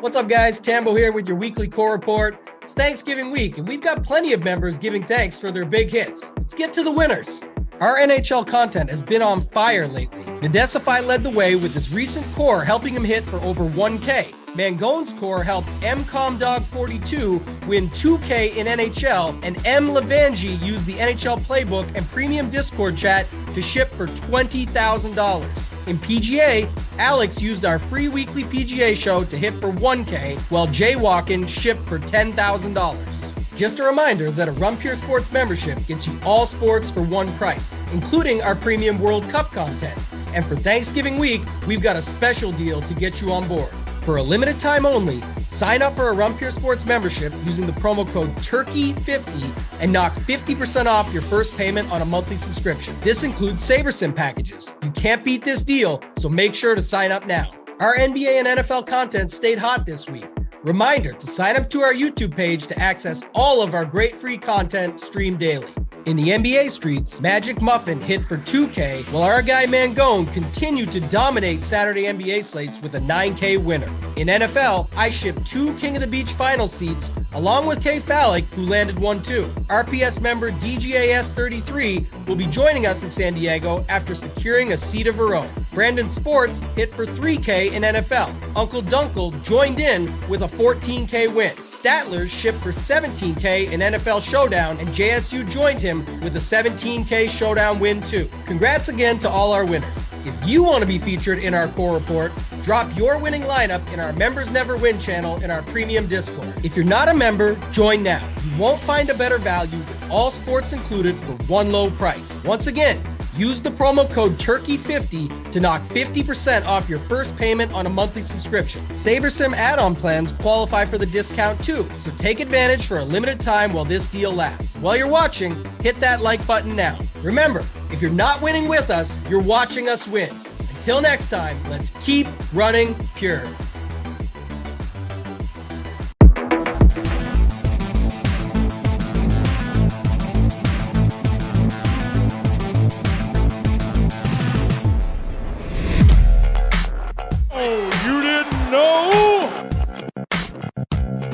What's up, guys? Tambo here with your weekly core report. It's Thanksgiving week, and we've got plenty of members giving thanks for their big hits. Let's get to the winners. Our NHL content has been on fire lately. Nadesify led the way with his recent core helping him hit for over 1K. Mangone's core helped MComDog42 win 2K in NHL, and M. Lavangi used the NHL playbook and premium Discord chat to ship for $20,000. In PGA, Alex used our free weekly PGA show to hit for 1K, while Jaywalkin shipped for $10,000. Just a reminder that a Run Pure Sports membership gets you all sports for one price, including our premium World Cup content. And for Thanksgiving week, we've got a special deal to get you on board. For a limited time only, sign up for a Run Pure Sports membership using the promo code TURKEY50 and knock 50% off your first payment on a monthly subscription. This includes SaberSim packages. You can't beat this deal, so make sure to sign up now. Our NBA and NFL content stayed hot this week. Reminder to sign up to our YouTube page to access all of our great free content streamed daily. In the NBA streets, Magic Muffin hit for 2K, while our guy Mangone continued to dominate Saturday NBA slates with a 9K winner. In NFL, I shipped 2 King of the Beach final seats, along with K. Fallick, who landed one too. RPS member DGAS33 will be joining us in San Diego after securing a seat of her own. Brandon Sports hit for 3K in NFL. Uncle Dunkle joined in with a 14K win. Statler shipped for 17K in NFL Showdown, and JSU joined him with a 17K Showdown win too. Congrats again to all our winners. If you want to be featured in our core report, drop your winning lineup in our Members Never Win channel in our premium Discord. If you're not a member, join now. You won't find a better value with all sports included for one low price. Once again, use the promo code TURKEY50 to knock 50% off your first payment on a monthly subscription. SaberSim add-on plans qualify for the discount too, so take advantage for a limited time while this deal lasts. While you're watching, hit that like button now. Remember, if you're not winning with us, you're watching us win. Until next time, let's keep running pure.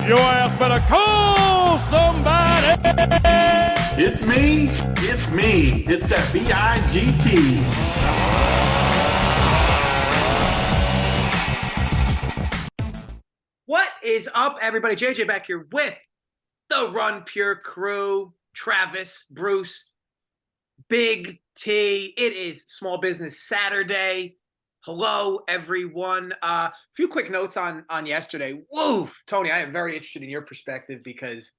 Your ass better call somebody. It's me. It's that BIGT. What is up, everybody? JJ back here with the Run Pure crew. Travis, Bruce, Big T. It is Small Business Saturday. Hello, everyone. A few quick notes on yesterday. Woof, Tony, I am very interested in your perspective because,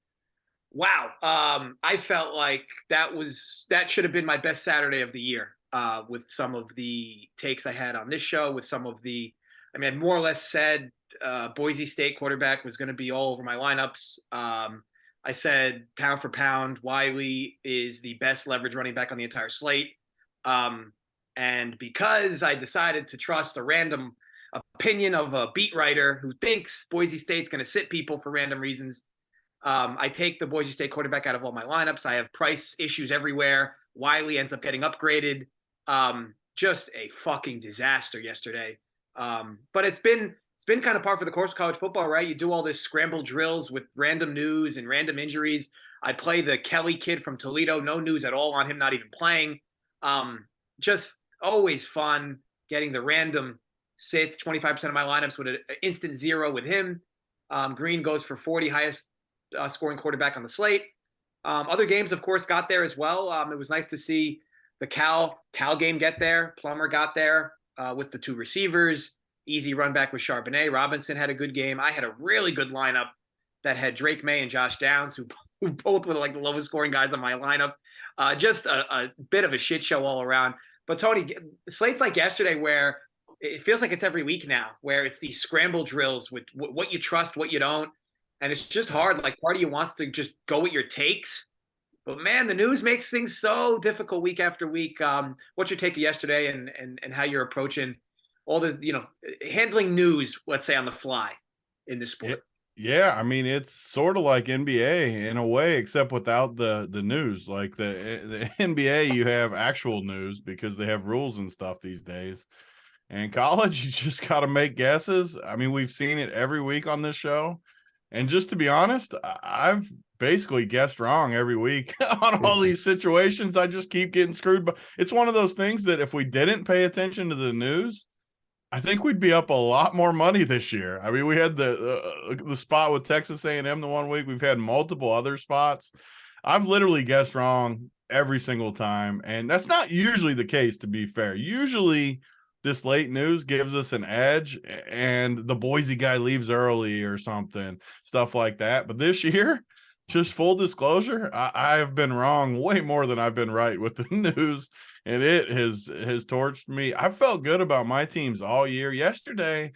wow, I felt like that should have been my best Saturday of the year with some of the takes I had on this show, with some of the, I more or less said Boise State quarterback was going to be all over my lineups. I said pound for pound, Wiley is the best leverage running back on the entire slate. And because I decided to trust a random opinion of a beat writer who thinks Boise State's going to sit people for random reasons, I take the Boise State quarterback out of all my lineups. I have price issues everywhere. Wiley ends up getting upgraded. Just a fucking disaster yesterday. But it's been kind of par for the course of college football, right? You do all this scramble drills with random news and random injuries. I play the Kelly kid from Toledo. No news at all on him not even playing. Just always fun getting the random sits, 25% of my lineups with an instant zero with him. Green goes for 40, highest scoring quarterback on the slate. Other games, of course, got there as well. It was nice to see the Cal game get there. Plummer got there with the 2 receivers. Easy run back with Charbonnet. Robinson had a good game. I had a really good lineup that had Drake May and Josh Downs, who both were like the lowest scoring guys on my lineup. Just a bit of a shit show all around. But Tony, slates like yesterday where it feels like it's every week now, where it's these scramble drills with what you trust, what you don't. And it's just hard. Like part of you wants to just go with your takes. But man, the news makes things so difficult week after week. What's your take to yesterday and how you're approaching all the, handling news, let's say on the fly in this sport? Yeah, I mean, it's sort of like NBA in a way, except without the news. Like the NBA, you have actual news because they have rules and stuff these days. And college, you just got to make guesses. I mean, we've seen it every week on this show. And just to be honest, I've basically guessed wrong every week on all these situations. I just keep getting screwed. But it's one of those things that if we didn't pay attention to the news, I think we'd be up a lot more money this year. I mean, we had the spot with Texas A&M the one week. We've had multiple other spots. I've literally guessed wrong every single time. And that's not usually the case, to be fair. Usually this late news gives us an edge and the Boise guy leaves early or something, stuff like that. But this year, just full disclosure, I have been wrong way more than I've been right with the news, and it has torched me. I felt good about my teams all year. Yesterday,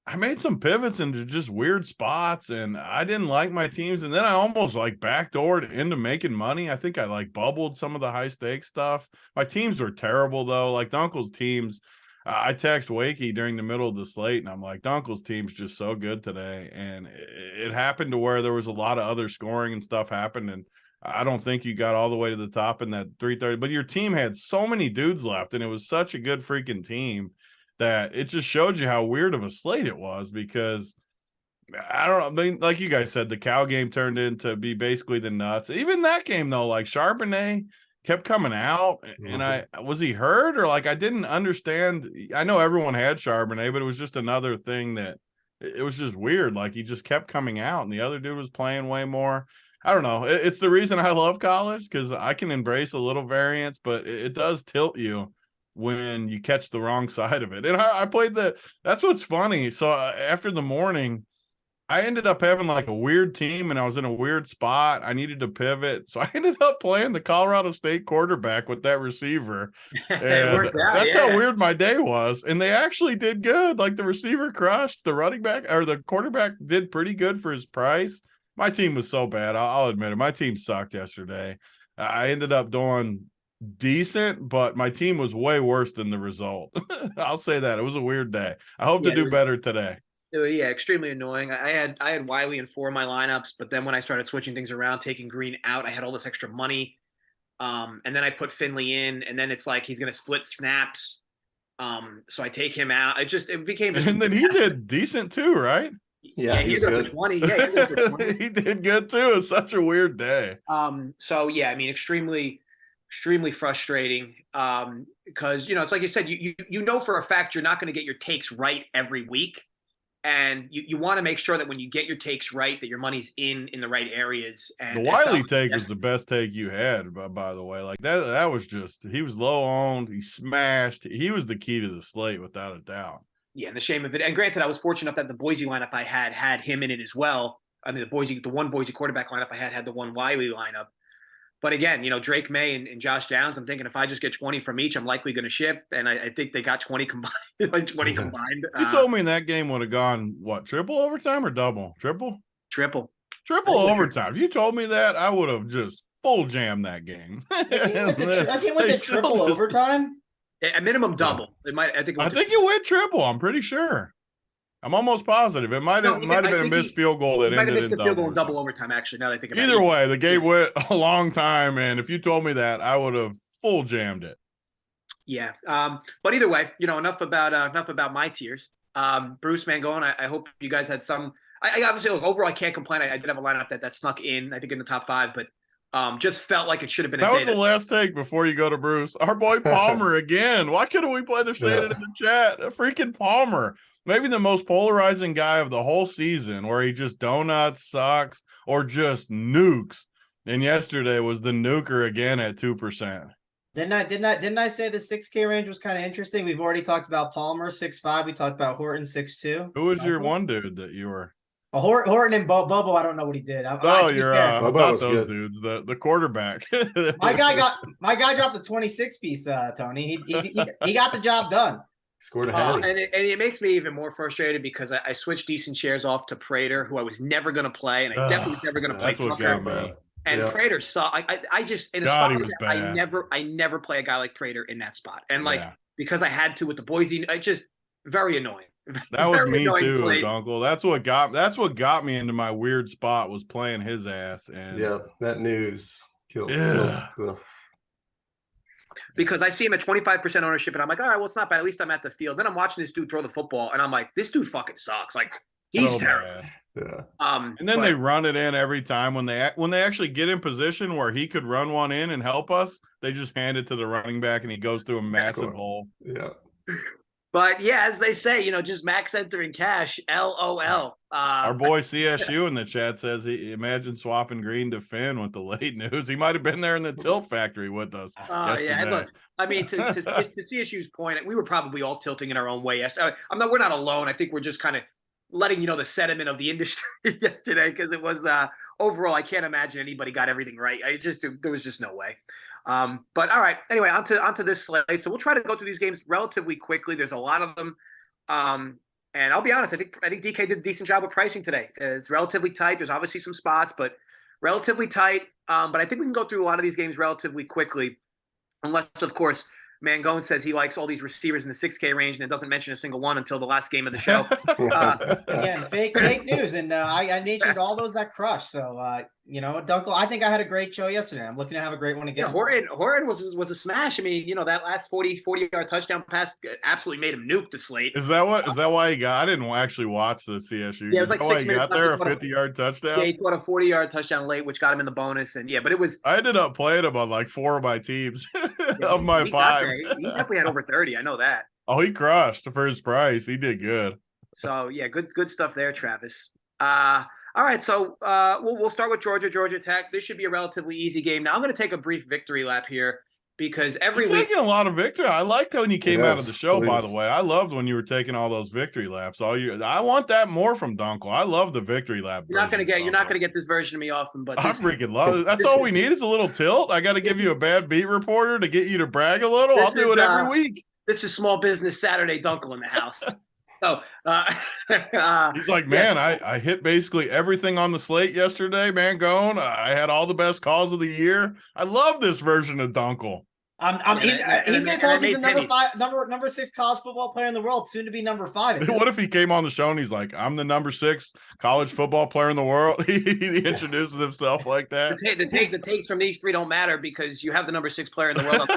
I made some pivots into just weird spots, and I didn't like my teams, and then I almost like backdoored into making money. I think I like bubbled some of the high stakes stuff. My teams were terrible, though. Like Dunkel's teams, I text Wakey during the middle of the slate, and I'm like, Dunkel's team's just so good today. And it happened to where there was a lot of other scoring and stuff happened, and I don't think you got all the way to the top in that 330. But your team had so many dudes left, and it was such a good freaking team that it just showed you how weird of a slate it was, because I don't know. I mean, like you guys said, the Cal game turned into be basically the nuts. Even that game, though, like Charbonnet kept coming out, and was he hurt, or like I didn't understand. I know everyone had Charbonnet, but it was just another thing that it was just weird. Like he just kept coming out, and the other dude was playing way more. I don't know. It's the reason I love college, because I can embrace a little variance, but it does tilt you when you catch the wrong side of it. And I played that's what's funny. So after the morning, I ended up having like a weird team, and I was in a weird spot. I needed to pivot. So I ended up playing the Colorado State quarterback with that receiver. And that's how weird my day was. And they actually did good. Like the receiver crushed, the running back or the quarterback did pretty good for his price. My team was so bad. I'll admit it. My team sucked yesterday. I ended up doing decent, but my team was way worse than the result. I'll say that. It was a weird day. I hope to do better today. Yeah, extremely annoying. I had Wiley in 4 of my lineups, but then when I started switching things around, taking Green out, I had all this extra money. And then I put Finley in, and then it's like he's going to split snaps. So I take him out. It became just. And then he did decent too, right? Yeah, he did good. 20. Yeah, he did 20. He did good too. It's such a weird day. So yeah, I mean, extremely frustrating. Because it's like you said, you know for a fact you're not going to get your takes right every week. And you want to make sure that when you get your takes right, that your money's in the right areas. And the Wiley take was the best take you had, by the way. Like that was just, he was low owned, he smashed. He was the key to the slate without a doubt. Yeah, and the shame of it. And granted, I was fortunate enough that the Boise lineup I had him in it as well. I mean, the one Boise quarterback lineup I had the one Wiley lineup. But again, Drake May and Josh Downs, I'm thinking if I just get 20 from each, I'm likely going to ship. And I think they got 20 combined, like 20 combined. You told me that game would have gone, what, triple overtime or double? Triple overtime. If you told me that, I would have just full jammed that game. That game went to triple overtime? A minimum double. I think it went triple. I'm pretty sure. I'm almost positive. It might have been a missed field goal that ended in double overtime. Actually, now that I think about it. Either way, the game went a long time, and if you told me that, I would have full jammed it. Yeah. But either way, enough about my tiers. Bruce Mangone, I hope you guys had some. I obviously overall I can't complain. I did have a lineup that snuck in, I think in the top 5, but just felt like it should have been. That was the last take before you go to Bruce. Our boy Palmer again. Why couldn't we play the saying it in the chat? A freaking Palmer. Maybe the most polarizing guy of the whole season, where he just donuts, sucks, or just nukes. And yesterday was the nuker again at 2%. Didn't I say the 6K range was kind of interesting? We've already talked about Palmer 6'5". We talked about Horton 6'2". Who was your one dude that you were? Horton and Bobo. I don't know what he did. You're about those good dudes. The quarterback. my guy dropped the 26 piece. Tony. He got the job done. Scored a header. And it makes me even more frustrated because I switched decent shares off to Prater, who I was never going to play, and I definitely was never going to play. That's what got me. And Prater saw. I just in a spot like that, I never play a guy like Prater in that spot, and because I had to with the Boise, I just very annoying. That was me too, Uncle. That's what got me into my weird spot, was playing his ass. And that news killed. because I see him at 25% ownership, and I'm like, all right, well, it's not bad. At least I'm at the field. Then I'm watching this dude throw the football, and I'm like, this dude fucking sucks. Like, he's So terrible. bad. Yeah. And then they run it in every time when they actually get in position where he could run one in and help us. They just hand it to the running back, and he goes through a massive hole. Yeah. But yeah, as they say, just max entering cash. LOL. Our boy CSU in the chat says he imagine swapping Green to Finn with the late news. He might have been there in the tilt factory with us. Yeah. And look, I mean, to CSU's point, we were probably all tilting in our own way yesterday. We're not alone. I think we're just kind of letting the sentiment of the industry yesterday, because it was overall, I can't imagine anybody got everything right. There was just no way. But all right, anyway, onto this slate. So we'll try to go through these games relatively quickly. There's a lot of them. And I'll be honest, I think DK did a decent job of pricing today. It's relatively tight. There's obviously some spots, but relatively tight. But I think we can go through a lot of these games relatively quickly, unless, of course, Mangone says he likes all these receivers in the 6K range, and it doesn't mention a single one until the last game of the show. Again, fake news, and I mentioned all those that crushed. So Dunkel, I think I had a great show yesterday. I'm looking to have a great one again. Yeah, Horton was a smash. I mean, that last 40-yard touchdown pass absolutely made him nuke the slate. Is that why he got? I didn't actually watch the CSU. Yeah, it was like 6 minutes. He got there a 50-yard touchdown. Yeah, he caught a 40-yard touchdown late, which got him in the bonus. And yeah, but it was. I ended up playing him on like 4 of my teams of my 5. He definitely had over 30. I know that. Oh, he crushed for his price. He did good. So yeah, good stuff there, Travis. All right, so we'll start with Georgia Tech. This should be a relatively easy game. Now I'm going to take a brief victory lap here, because every week taking a lot of victory. I liked when you came out of the show. Please. By the way, I loved when you were taking all those victory laps. I want that more from Dunkel. I love the victory lap. You're not going to get this version of me often, but I freaking love it. That's all we need is a little tilt. I got to give you a bad beat reporter to get you to brag a little. I'll do it every week. This is Small Business Saturday Dunkel in the house. So he's like, man, yes. I hit basically everything on the slate yesterday, Mangone. I had all the best calls of the year. I love this version of Dunkel. He's going to tell us he's the number 6 college football player in the world, soon to be number 5. What if he came on the show and he's like, I'm the number 6 college football player in the world? He introduces himself like that. The takes from these 3 don't matter, because you have the number 6 player in the world.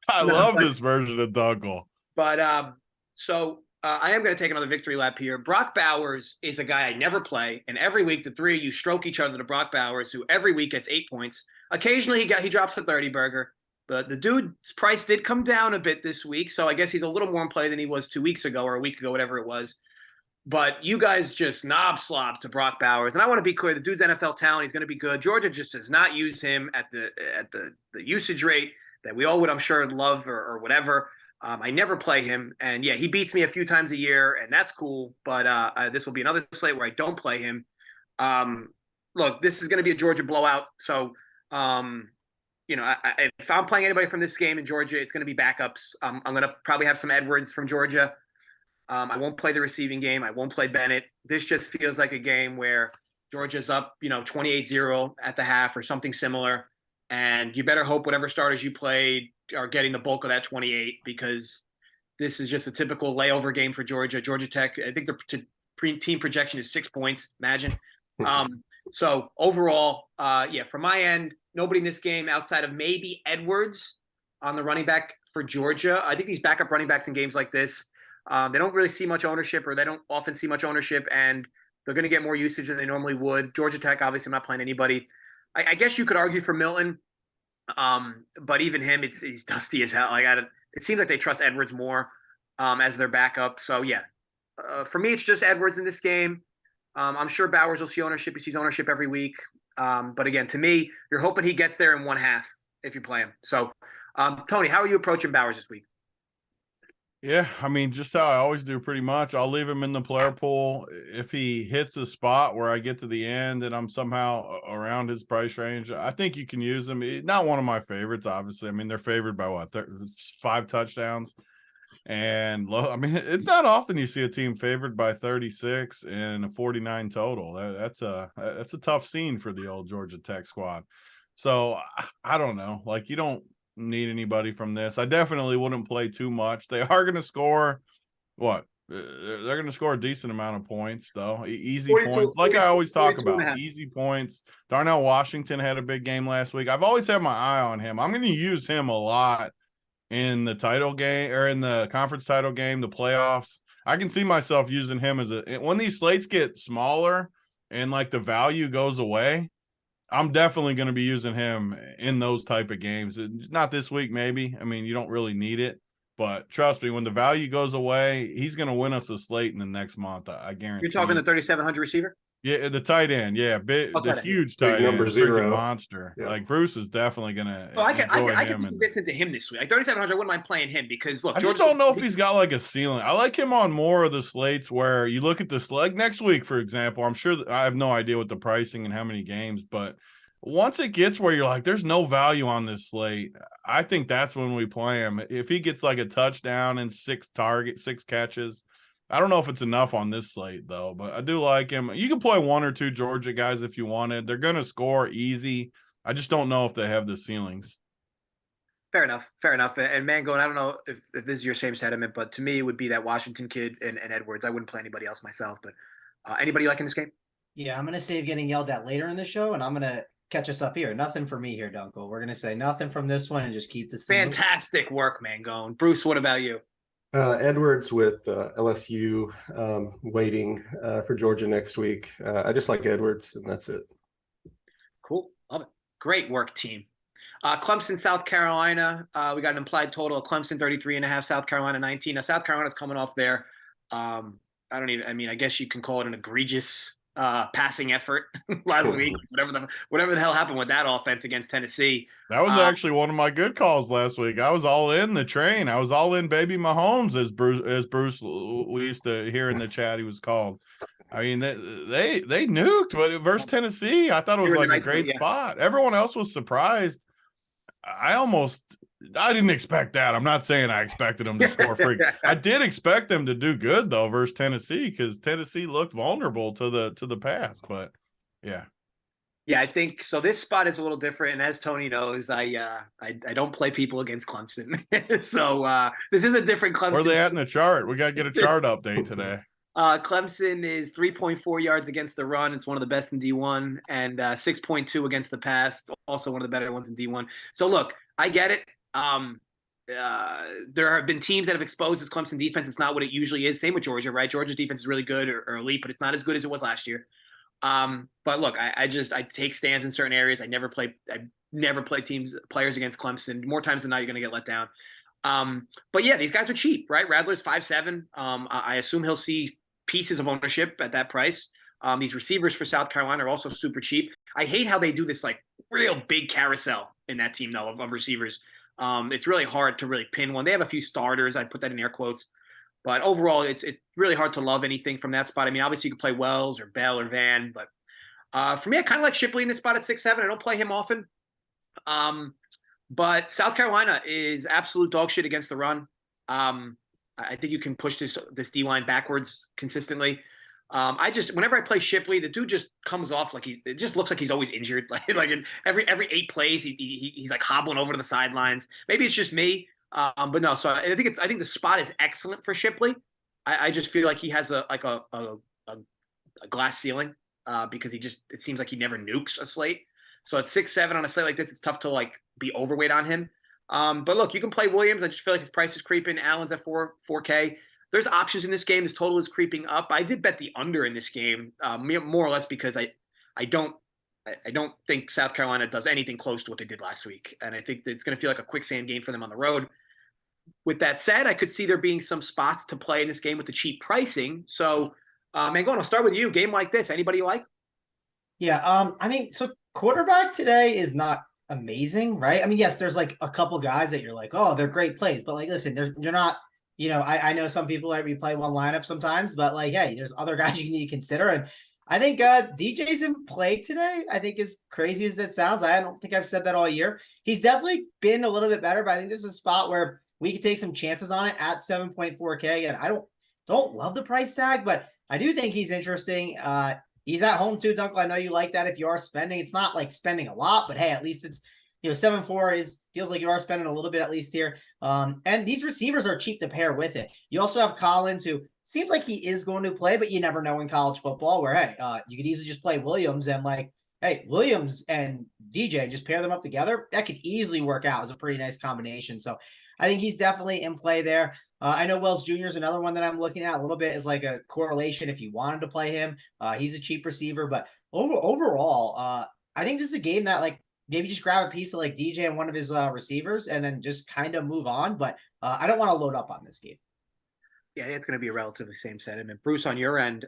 I love this version of Dunkel. But so I am going to take another victory lap here. Brock Bowers is a guy I never play, and every week the 3 of you stroke each other to Brock Bowers, who every week gets 8 points. Occasionally he drops a 30 burger, but the dude's price did come down a bit this week, so I guess he's a little more in play than he was 2 weeks ago or a week ago, whatever it was. But you guys just knob slob to Brock Bowers, and I want to be clear: the dude's NFL talent. He's going to be good. Georgia just does not use him at the usage rate that we all would, I'm sure, love or whatever. I never play him, and yeah, he beats me a few times a year, and that's cool. But this will be another slate where I don't play him. Look, this is going to be a Georgia blowout. So, if I'm playing anybody from this game in Georgia, it's going to be backups. I'm going to probably have some Edwards from Georgia. I won't play the receiving game. I won't play Bennett. This just feels like a game where Georgia's up, 28-0 at the half or something similar. And you better hope whatever starters you played are getting the bulk of that 28, because this is just a typical layover game for Georgia. Georgia Tech, I think their team projection is 6 points. Imagine. So overall, from my end, nobody in this game outside of maybe Edwards on the running back for Georgia. I think these backup running backs in games like this, they don't really see much ownership, or they don't often see much ownership, and they're going to get more usage than they normally would. Georgia Tech, obviously, I'm not playing anybody. I guess you could argue for Milton, but even him, he's dusty as hell. It seems like they trust Edwards more as their backup. So yeah, for me, it's just Edwards in this game. I'm sure Bowers will see ownership. He sees ownership every week. But again, to me, you're hoping he gets there in one half if you play him. So, Tony, how are you approaching Bowers this week? Yeah, I mean, just how I always do pretty much. I'll leave him in the player pool. If he hits a spot where I get to the end and I'm somehow around his price range, I think you can use him. Not one of my favorites, obviously. I mean, they're favored by 5 touchdowns. And I mean, it's not often you see a team favored by 36 and a 49 total. That's a tough scene for the old Georgia Tech squad. So I don't know. You don't need anybody from this. I definitely wouldn't play too much. They are going to score They're going to score a decent amount of points, though. Easy 42 points. Like I always talk 42 and a about, half. easy points. Darnell Washington had a big game last week. I've always had my eye on him. I'm going to use him a lot in the title game or in the conference title game, the playoffs. I can see myself using him as when these slates get smaller and like the value goes away. I'm definitely going to be using him in those type of games. Not this week, maybe. I mean, you don't really need it. But trust me, when the value goes away, he's going to win us a slate in the next month. I guarantee. You're talking the 3,700 receiver? Yeah, the tight end. Yeah, the huge tight Big number end, zero. freaking monster. Yeah. Like Bruce is definitely going to. Oh, I can be listen to him this week. Like 3,700, I wouldn't mind playing him because look, I just don't know if he's got like a ceiling. I like him on more of the slates where you look at this, like next week, for example. I'm sure I have no idea what the pricing and how many games, but once it gets where you're like, there's no value on this slate, I think that's when we play him. If he gets like a touchdown and 6 catches, I don't know if it's enough on this slate though, but I do like him. You can play 1 or 2 Georgia guys if you wanted. They're going to score easy. I just don't know if they have the ceilings. Fair enough. And Mangone, I don't know if this is your same sentiment, but to me, it would be that Washington kid and Edwards. I wouldn't play anybody else myself, but anybody like in this game? Yeah, I'm going to save getting yelled at later in the show, and I'm going to catch us up here. Nothing for me here, Dunkel. We're going to say nothing from this one and just keep this thing Fantastic work, Mangone. Bruce, what about you? Edwards with LSU waiting for Georgia next week. I just like Edwards, and that's it. Cool. Love it. Great work, team. Clemson, South Carolina. We got an implied total of Clemson 33.5, South Carolina 19. Now, South Carolina's coming off there. I guess you can call it an egregious passing effort last week. Whatever the hell happened with that offense against Tennessee. That was actually one of my good calls last week. I was all in the train. I was all in baby Mahomes, as Bruce we used to hear in the chat he was called. I mean, they nuked, but versus Tennessee, I thought it was like a great spot. Everyone else was surprised. I didn't expect that. I'm not saying I expected them to score free. I did expect them to do good though versus Tennessee because Tennessee looked vulnerable to the pass. But yeah, I think so. This spot is a little different, and as Tony knows, I don't play people against Clemson. So this is a different Clemson. Where are they at in the chart? We got to get a chart update today. Clemson is 3.4 yards against the run. It's one of the best in D1, and 6.2 against the pass. Also one of the better ones in D1. So look, I get it. There have been teams that have exposed this Clemson defense. It's not what it usually is. Same with Georgia, right? Georgia's defense is really good or elite, but it's not as good as it was last year. But look, I take stands in certain areas. I never play players against Clemson. More times than not, you're going to get let down. But yeah, these guys are cheap, right? Radler's 5'7". I assume he'll see pieces of ownership at that price. These receivers for South Carolina are also super cheap. I hate how they do this like real big carousel in that team though of receivers. It's really hard to really pin one. They have a few starters. I'd put that in air quotes. But overall, it's really hard to love anything from that spot. I mean, obviously you can play Wells or Bell or Van, but for me, I kind of like Shipley in this spot at 6'7". I don't play him often. But South Carolina is absolute dog shit against the run. I think you can push this D-line backwards consistently. Whenever I play Shipley, the dude just comes off like it just looks like he's always injured. Like in every 8 plays, he's like hobbling over to the sidelines. Maybe it's just me, but no. So I think the spot is excellent for Shipley. I just feel like he has a glass ceiling because it seems like he never nukes a slate. So at 6'7" on a slate like this, it's tough to like be overweight on him. But look, you can play Williams. I just feel like his price is creeping. Allen's at 4K. There's options in this game. His total is creeping up. I did bet the under in this game, more or less because I don't think South Carolina does anything close to what they did last week, and I think that it's going to feel like a quicksand game for them on the road. With that said, I could see there being some spots to play in this game with the cheap pricing. So, Mangone, I'll start with you. Game like this, anybody you like? Yeah, so quarterback today is not amazing, right? I mean, yes, there's like a couple guys that you're like, oh, they're great plays, but like, listen, you're not. I know some people like replay one lineup sometimes, but like, hey, there's other guys you need to consider. And I think DJ's in play today. I think as crazy as that sounds, I don't think I've said that all year. He's definitely been a little bit better, but I think this is a spot where we could take some chances on it at 7.4K. And I don't love the price tag, but I do think he's interesting. He's at home too, Dunkel. I know you like that if you are spending. It's not like spending a lot, but hey, at least it's 7.4 feels like you are spending a little bit at least here. And these receivers are cheap to pair with it. You also have Collins, who seems like he is going to play, but you never know in college football where, hey, you could easily just play Williams and like, hey, Williams and DJ, just pair them up together. That could easily work out as a pretty nice combination. So I think he's definitely in play there. I know Wells Jr. is another one that I'm looking at a little bit as like a correlation if you wanted to play him. He's a cheap receiver, but overall, I think this is a game that like maybe just grab a piece of like DJ and one of his receivers and then just kind of move on. But I don't want to load up on this game. Yeah, it's going to be a relatively same sentiment. Bruce, on your end,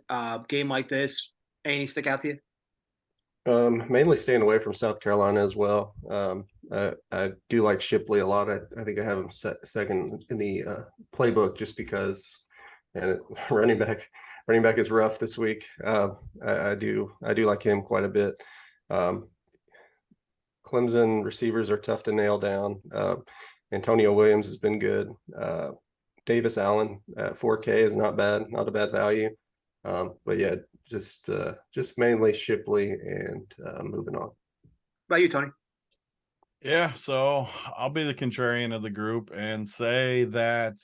game like this, anything stick out to you? Mainly staying away from South Carolina as well. I do like Shipley a lot. I think I have him second in the playbook just because, and running back is rough this week. I do like him quite a bit. Clemson receivers are tough to nail down. Antonio Williams has been good. Davis Allen at 4K is not bad, not a bad value. But yeah, just mainly Shipley and moving on. What about you, Tony? Yeah, so I'll be the contrarian of the group and say that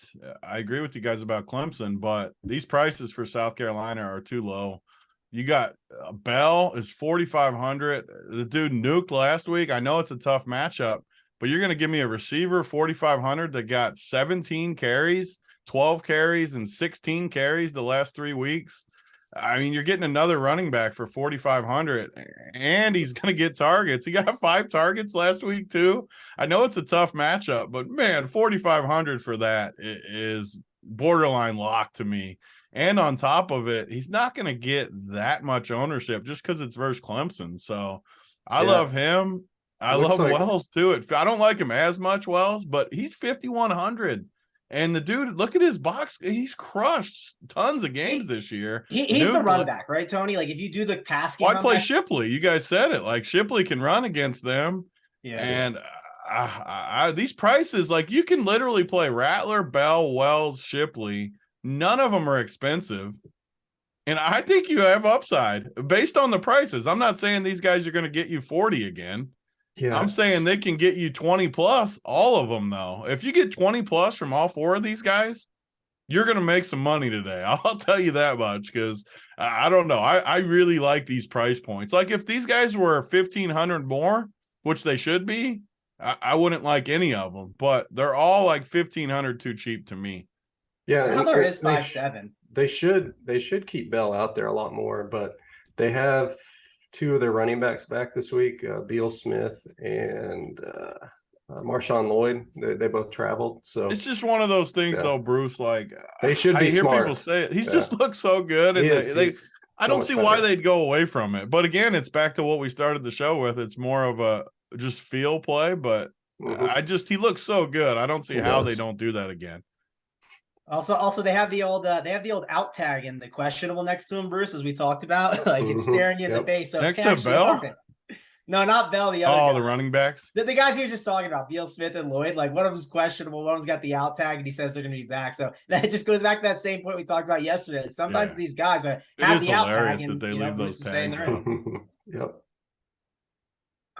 I agree with you guys about Clemson, but these prices for South Carolina are too low. You got Bell is 4,500. The dude nuked last week. I know it's a tough matchup, but you're going to give me a receiver 4,500 that got 17 carries, 12 carries, and 16 carries the last 3 weeks. I mean, you're getting another running back for 4,500, and he's going to get targets. He got 5 targets last week too. I know it's a tough matchup, but man, 4,500 for that is borderline lock to me. And on top of it, he's not going to get that much ownership just because it's versus Clemson. So I love him. I love Wells too. I don't like him as much, Wells, but he's 5,100. And the dude, look at his box. He's crushed tons of games this year. He's the run back, right, Tony? Like if you do the pass game, why play Shipley? You guys said it. Like Shipley can run against them. Yeah. And these prices, like you can literally play Rattler, Bell, Wells, Shipley. None of them are expensive. And I think you have upside based on the prices. I'm not saying these guys are going to get you 40 again. Yeah, I'm saying they can get you 20 plus, all of them though. If you get 20 plus from all 4 of these guys, you're going to make some money today. I'll tell you that much because I don't know. I really like these price points. Like if these guys were 1,500 more, which they should be, I wouldn't like any of them, but they're all like 1,500 too cheap to me. Yeah. Rattler is 5'7". They should keep Bell out there a lot more, but they have 2 of their running backs back this week, Beal Smith and Marshawn Lloyd. They both traveled. So it's just one of those things though, Bruce, like they should be smart. I hear people say it. He's just looks so good. And I don't see why they'd go away from it. But again, it's back to what we started the show with. It's more of a just feel play, but he looks so good. I don't see how they don't do that again. Also, they have the old out tag and the questionable next to him, Bruce, as we talked about. Like it's staring you in the face. So next to Bell? No, not Bell. The other guys. The running backs. The guys he was just talking about, Beal Smith and Lloyd. Like one of them's questionable, one of them's got the out tag, and he says they're going to be back. So that just goes back to that same point we talked about yesterday. Sometimes these guys have the out tag, and they leave those tags. Yep.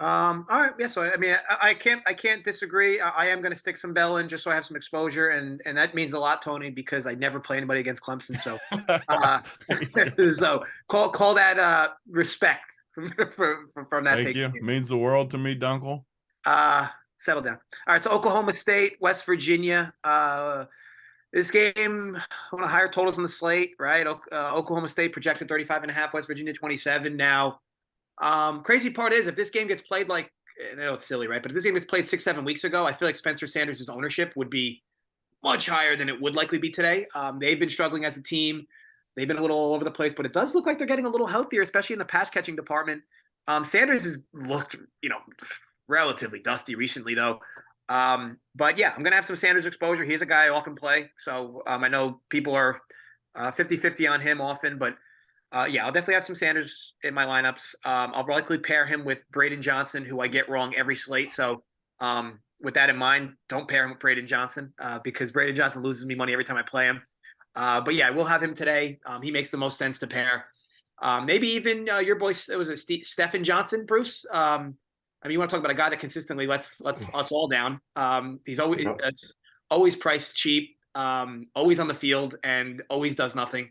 All right. Yeah. So I mean, I can't disagree. I am going to stick some Bell in just so I have some exposure, and that means a lot, Tony, because I never play anybody against Clemson. So, so call that respect from that. Thank you. Means the world to me, Dunkel. Settle down. All right. So Oklahoma State, West Virginia. This game, one of the higher totals on the slate, right? Oklahoma State projected 35.5, West Virginia 27. Now. Crazy part is if this game gets played like, I know it's silly, right? But if this game gets played 6-7 weeks ago, I feel like Spencer Sanders' ownership would be much higher than it would likely be today. They've been struggling as a team. They've been a little all over the place, but it does look like they're getting a little healthier, especially in the pass catching department. Sanders has looked, relatively dusty recently though. But yeah, I'm going to have some Sanders exposure. He's a guy I often play. So I know people are 50-50 on him often, but I'll definitely have some Sanders in my lineups. I'll likely pair him with Braden Johnson, who I get wrong every slate. So with that in mind, don't pair him with Braden Johnson because Braden Johnson loses me money every time I play him. But yeah, I will have him today. He makes the most sense to pair. Maybe even your boy, it was Stephen Johnson, Bruce. I mean, you want to talk about a guy that consistently lets us all down. He's always priced cheap. always on the field and always does nothing.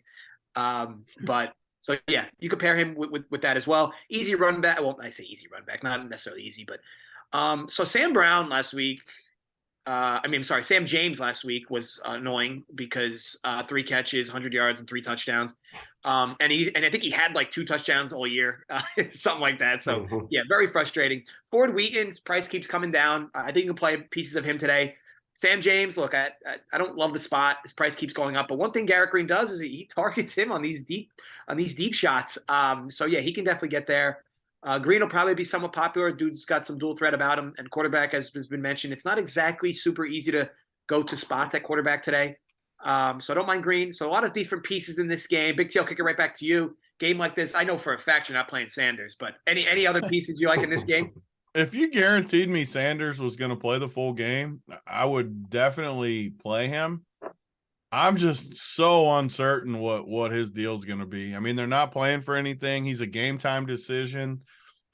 But so yeah, you compare him with that as well. Easy run back. Well, I say easy run back, not necessarily easy, but so Sam Brown last week. Sam James last week was annoying because 3 catches, 100 yards, and 3 touchdowns. And I think he had like 2 touchdowns all year, something like that. So yeah, very frustrating. Ford Wheaton's price keeps coming down. I think you can play pieces of him today. Sam James, look, I don't love the spot. His price keeps going up, but one thing Garrett Green does is he targets him on these deep shots. So yeah, he can definitely get there. Green will probably be somewhat popular. Dude's got some dual threat about him, and quarterback, as has been mentioned, it's not exactly super easy to go to spots at quarterback today. So I don't mind Green. So a lot of different pieces in this game. Big T, I'll kick it right back to you. Game like this, I know for a fact you're not playing Sanders, but any other pieces you like in this game? If you guaranteed me Sanders was going to play the full game, I would definitely play him. I'm just so uncertain what his deal is going to be. I mean, they're not playing for anything. He's a game time decision.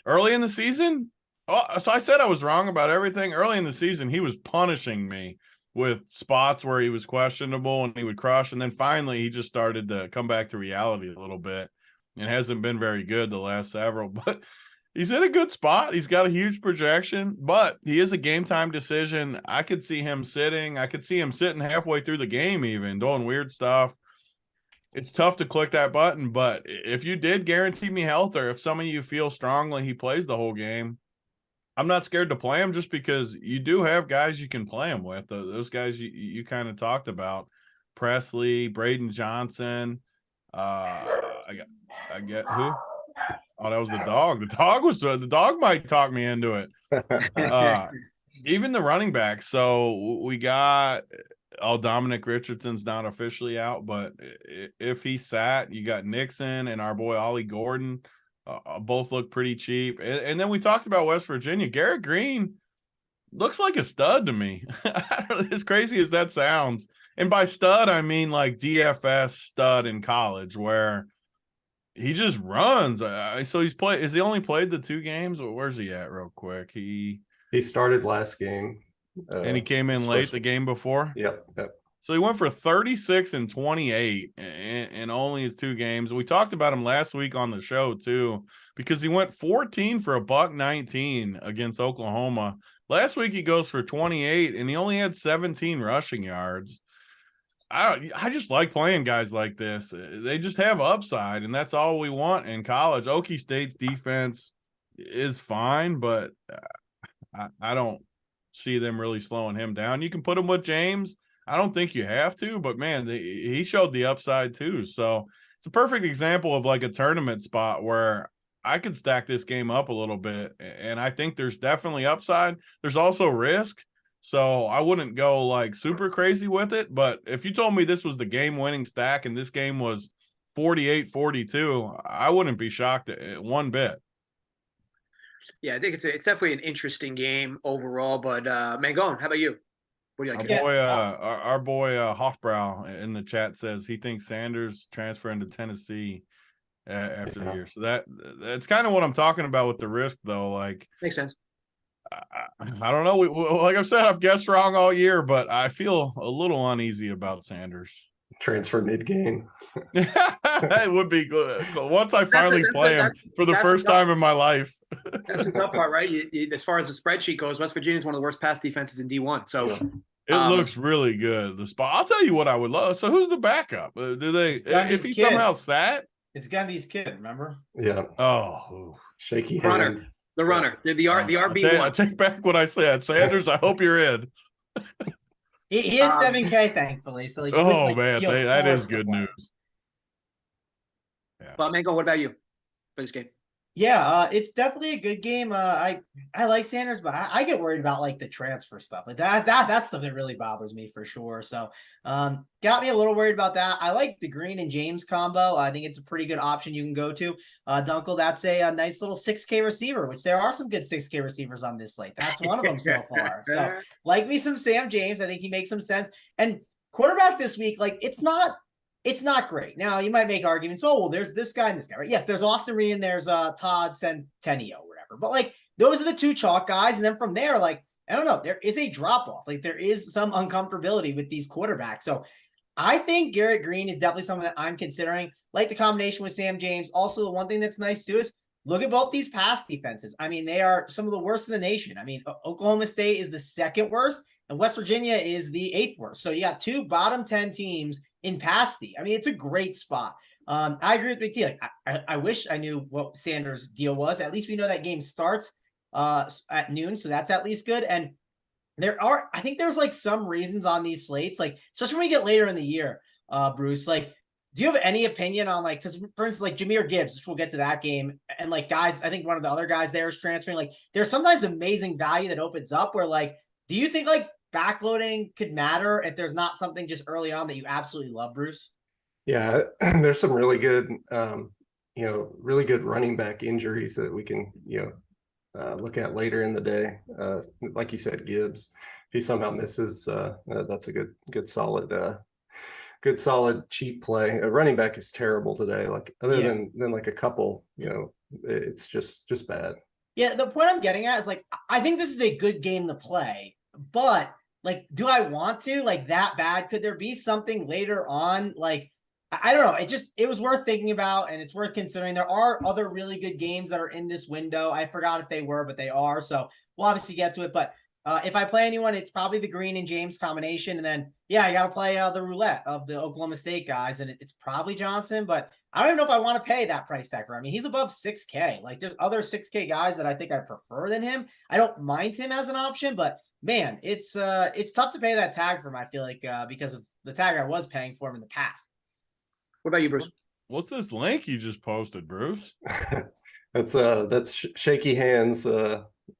Early in the season, so I said I was wrong about everything. Early in the season, he was punishing me with spots where he was questionable and he would crush. And then finally, he just started to come back to reality a little bit and hasn't been very good the last several. But he's in a good spot. He's got a huge projection, but he is a game time decision. I could see him sitting. I could see him sitting halfway through the game even, doing weird stuff. It's tough to click that button, but if you did guarantee me health, or if some of you feel strongly he plays the whole game, I'm not scared to play him just because you do have guys you can play him with. Those guys you kind of talked about, Presley, Braden Johnson. I get who? Oh, that was the dog. The dog might talk me into it. Even the running back. So we got Dominic Richardson's not officially out, but if he sat, you got Nixon and our boy Ollie Gordon. Both look pretty cheap. And then we talked about West Virginia. Garrett Green looks like a stud to me. As crazy as that sounds. And by stud, I mean like DFS stud in college, where he just runs. So has he only played the 2 games? Or where's he at real quick? He started last game. And he came in late the game before? Yep. So he went for 36 and 28 in only his 2 games. We talked about him last week on the show too, because he went 14 for $119 against Oklahoma. Last week he goes for 28 and he only had 17 rushing yards. I just like playing guys like this. They just have upside, and that's all we want in college. Okie State's defense is fine, but I don't see them really slowing him down. You can put him with James. I don't think you have to, but man, he showed the upside too. So it's a perfect example of like a tournament spot where I could stack this game up a little bit, and I think there's definitely upside. There's also risk. So I wouldn't go like super crazy with it, but if you told me this was the game-winning stack and this game was 48-42, I wouldn't be shocked one bit. Yeah, I think it's definitely an interesting game overall. But Mangone, how about you? What do you like? Our boy Hofbrau in the chat says he thinks Sanders transferring to Tennessee after the year. So that's kind of what I'm talking about with the risk, though. Like, makes sense. I don't know. Like I said, I've guessed wrong all year, but I feel a little uneasy about Sanders. Transfer mid-game. It would be good. Once I finally play him for the first time in my life. That's the tough part, right? As far as the spreadsheet goes, West Virginia is one of the worst pass defenses in D1. So it looks really good. The spot. I'll tell you what I would love. So who's the backup? Do they? If he somehow sat? It's Gundy's kid. Remember? Yeah. Oh, shaky runner. hand. The runner. The RB1. I take back what I said. Sanders, I hope you're in. He is 7K, thankfully. So that is good news. Yeah. But Mango, what about you for this game? Yeah, it's definitely a good game. I like Sanders, but I get worried about like the transfer stuff. Like that's stuff that really bothers me for sure. So got me a little worried about that. I like the Green and James combo. I think it's a pretty good option you can go to. Dunkel, that's a nice little 6K receiver, which there are some good 6K receivers on this slate. That's one of them so far. So like me some Sam James. I think he makes some sense. And quarterback this week, like it's not great. Now, you might make arguments, there's this guy and this guy, right? Yes, there's Austin Reed and there's Todd Centennial or whatever. But, like, those are the 2 chalk guys. And then from there, like, I don't know. There is a drop off. Like there is some uncomfortability with these quarterbacks. So I think Garrett Green is definitely someone that I'm considering, like the combination with Sam James. Also, the one thing that's nice too is look at both these pass defenses. I mean, they are some of the worst in the nation. I mean, Oklahoma State is the second worst, and West Virginia is the 8th worst. So you got 2 bottom 10 teams in pass D. I mean, it's a great spot. I agree with BigT. Like, I wish I knew what Sanders' deal was. At least we know that game starts at noon, so that's at least good. And I think there's like some reasons on these slates, like especially when we get later in the year, Bruce. Like, do you have any opinion on like, because for instance, like Jahmyr Gibbs, which we'll get to that game, and like guys, I think one of the other guys there is transferring. Like, there's sometimes amazing value that opens up where like, do you think like backloading could matter if there's not something just early on that you absolutely love, Bruce? Yeah, there's some really good, really good running back injuries that we can, look at later in the day. Like you said, Gibbs, if he somehow misses, that's a good solid cheap play. A running back is terrible today. Like other than like a couple, it's just bad. Yeah, the point I'm getting at is like, I think this is a good game to play, but like, do I want to like that bad? Could there be something later on? Like, I don't know. It was worth thinking about, and it's worth considering. There are other really good games that are in this window. I forgot if they were, but they are. So we'll obviously get to it. But if I play anyone, it's probably the Green and James combination. And then, I got to play the roulette of the Oklahoma State guys. And it's probably Johnson, but I don't even know if I want to pay that price tag for him. I mean, he's above 6K. Like there's other 6K guys that I think I prefer than him. I don't mind him as an option, but man, it's tough to pay that tag for him, I feel like, because of the tag I was paying for him in the past. What about you, Bruce? What's this link you just posted, Bruce? That's shaky hands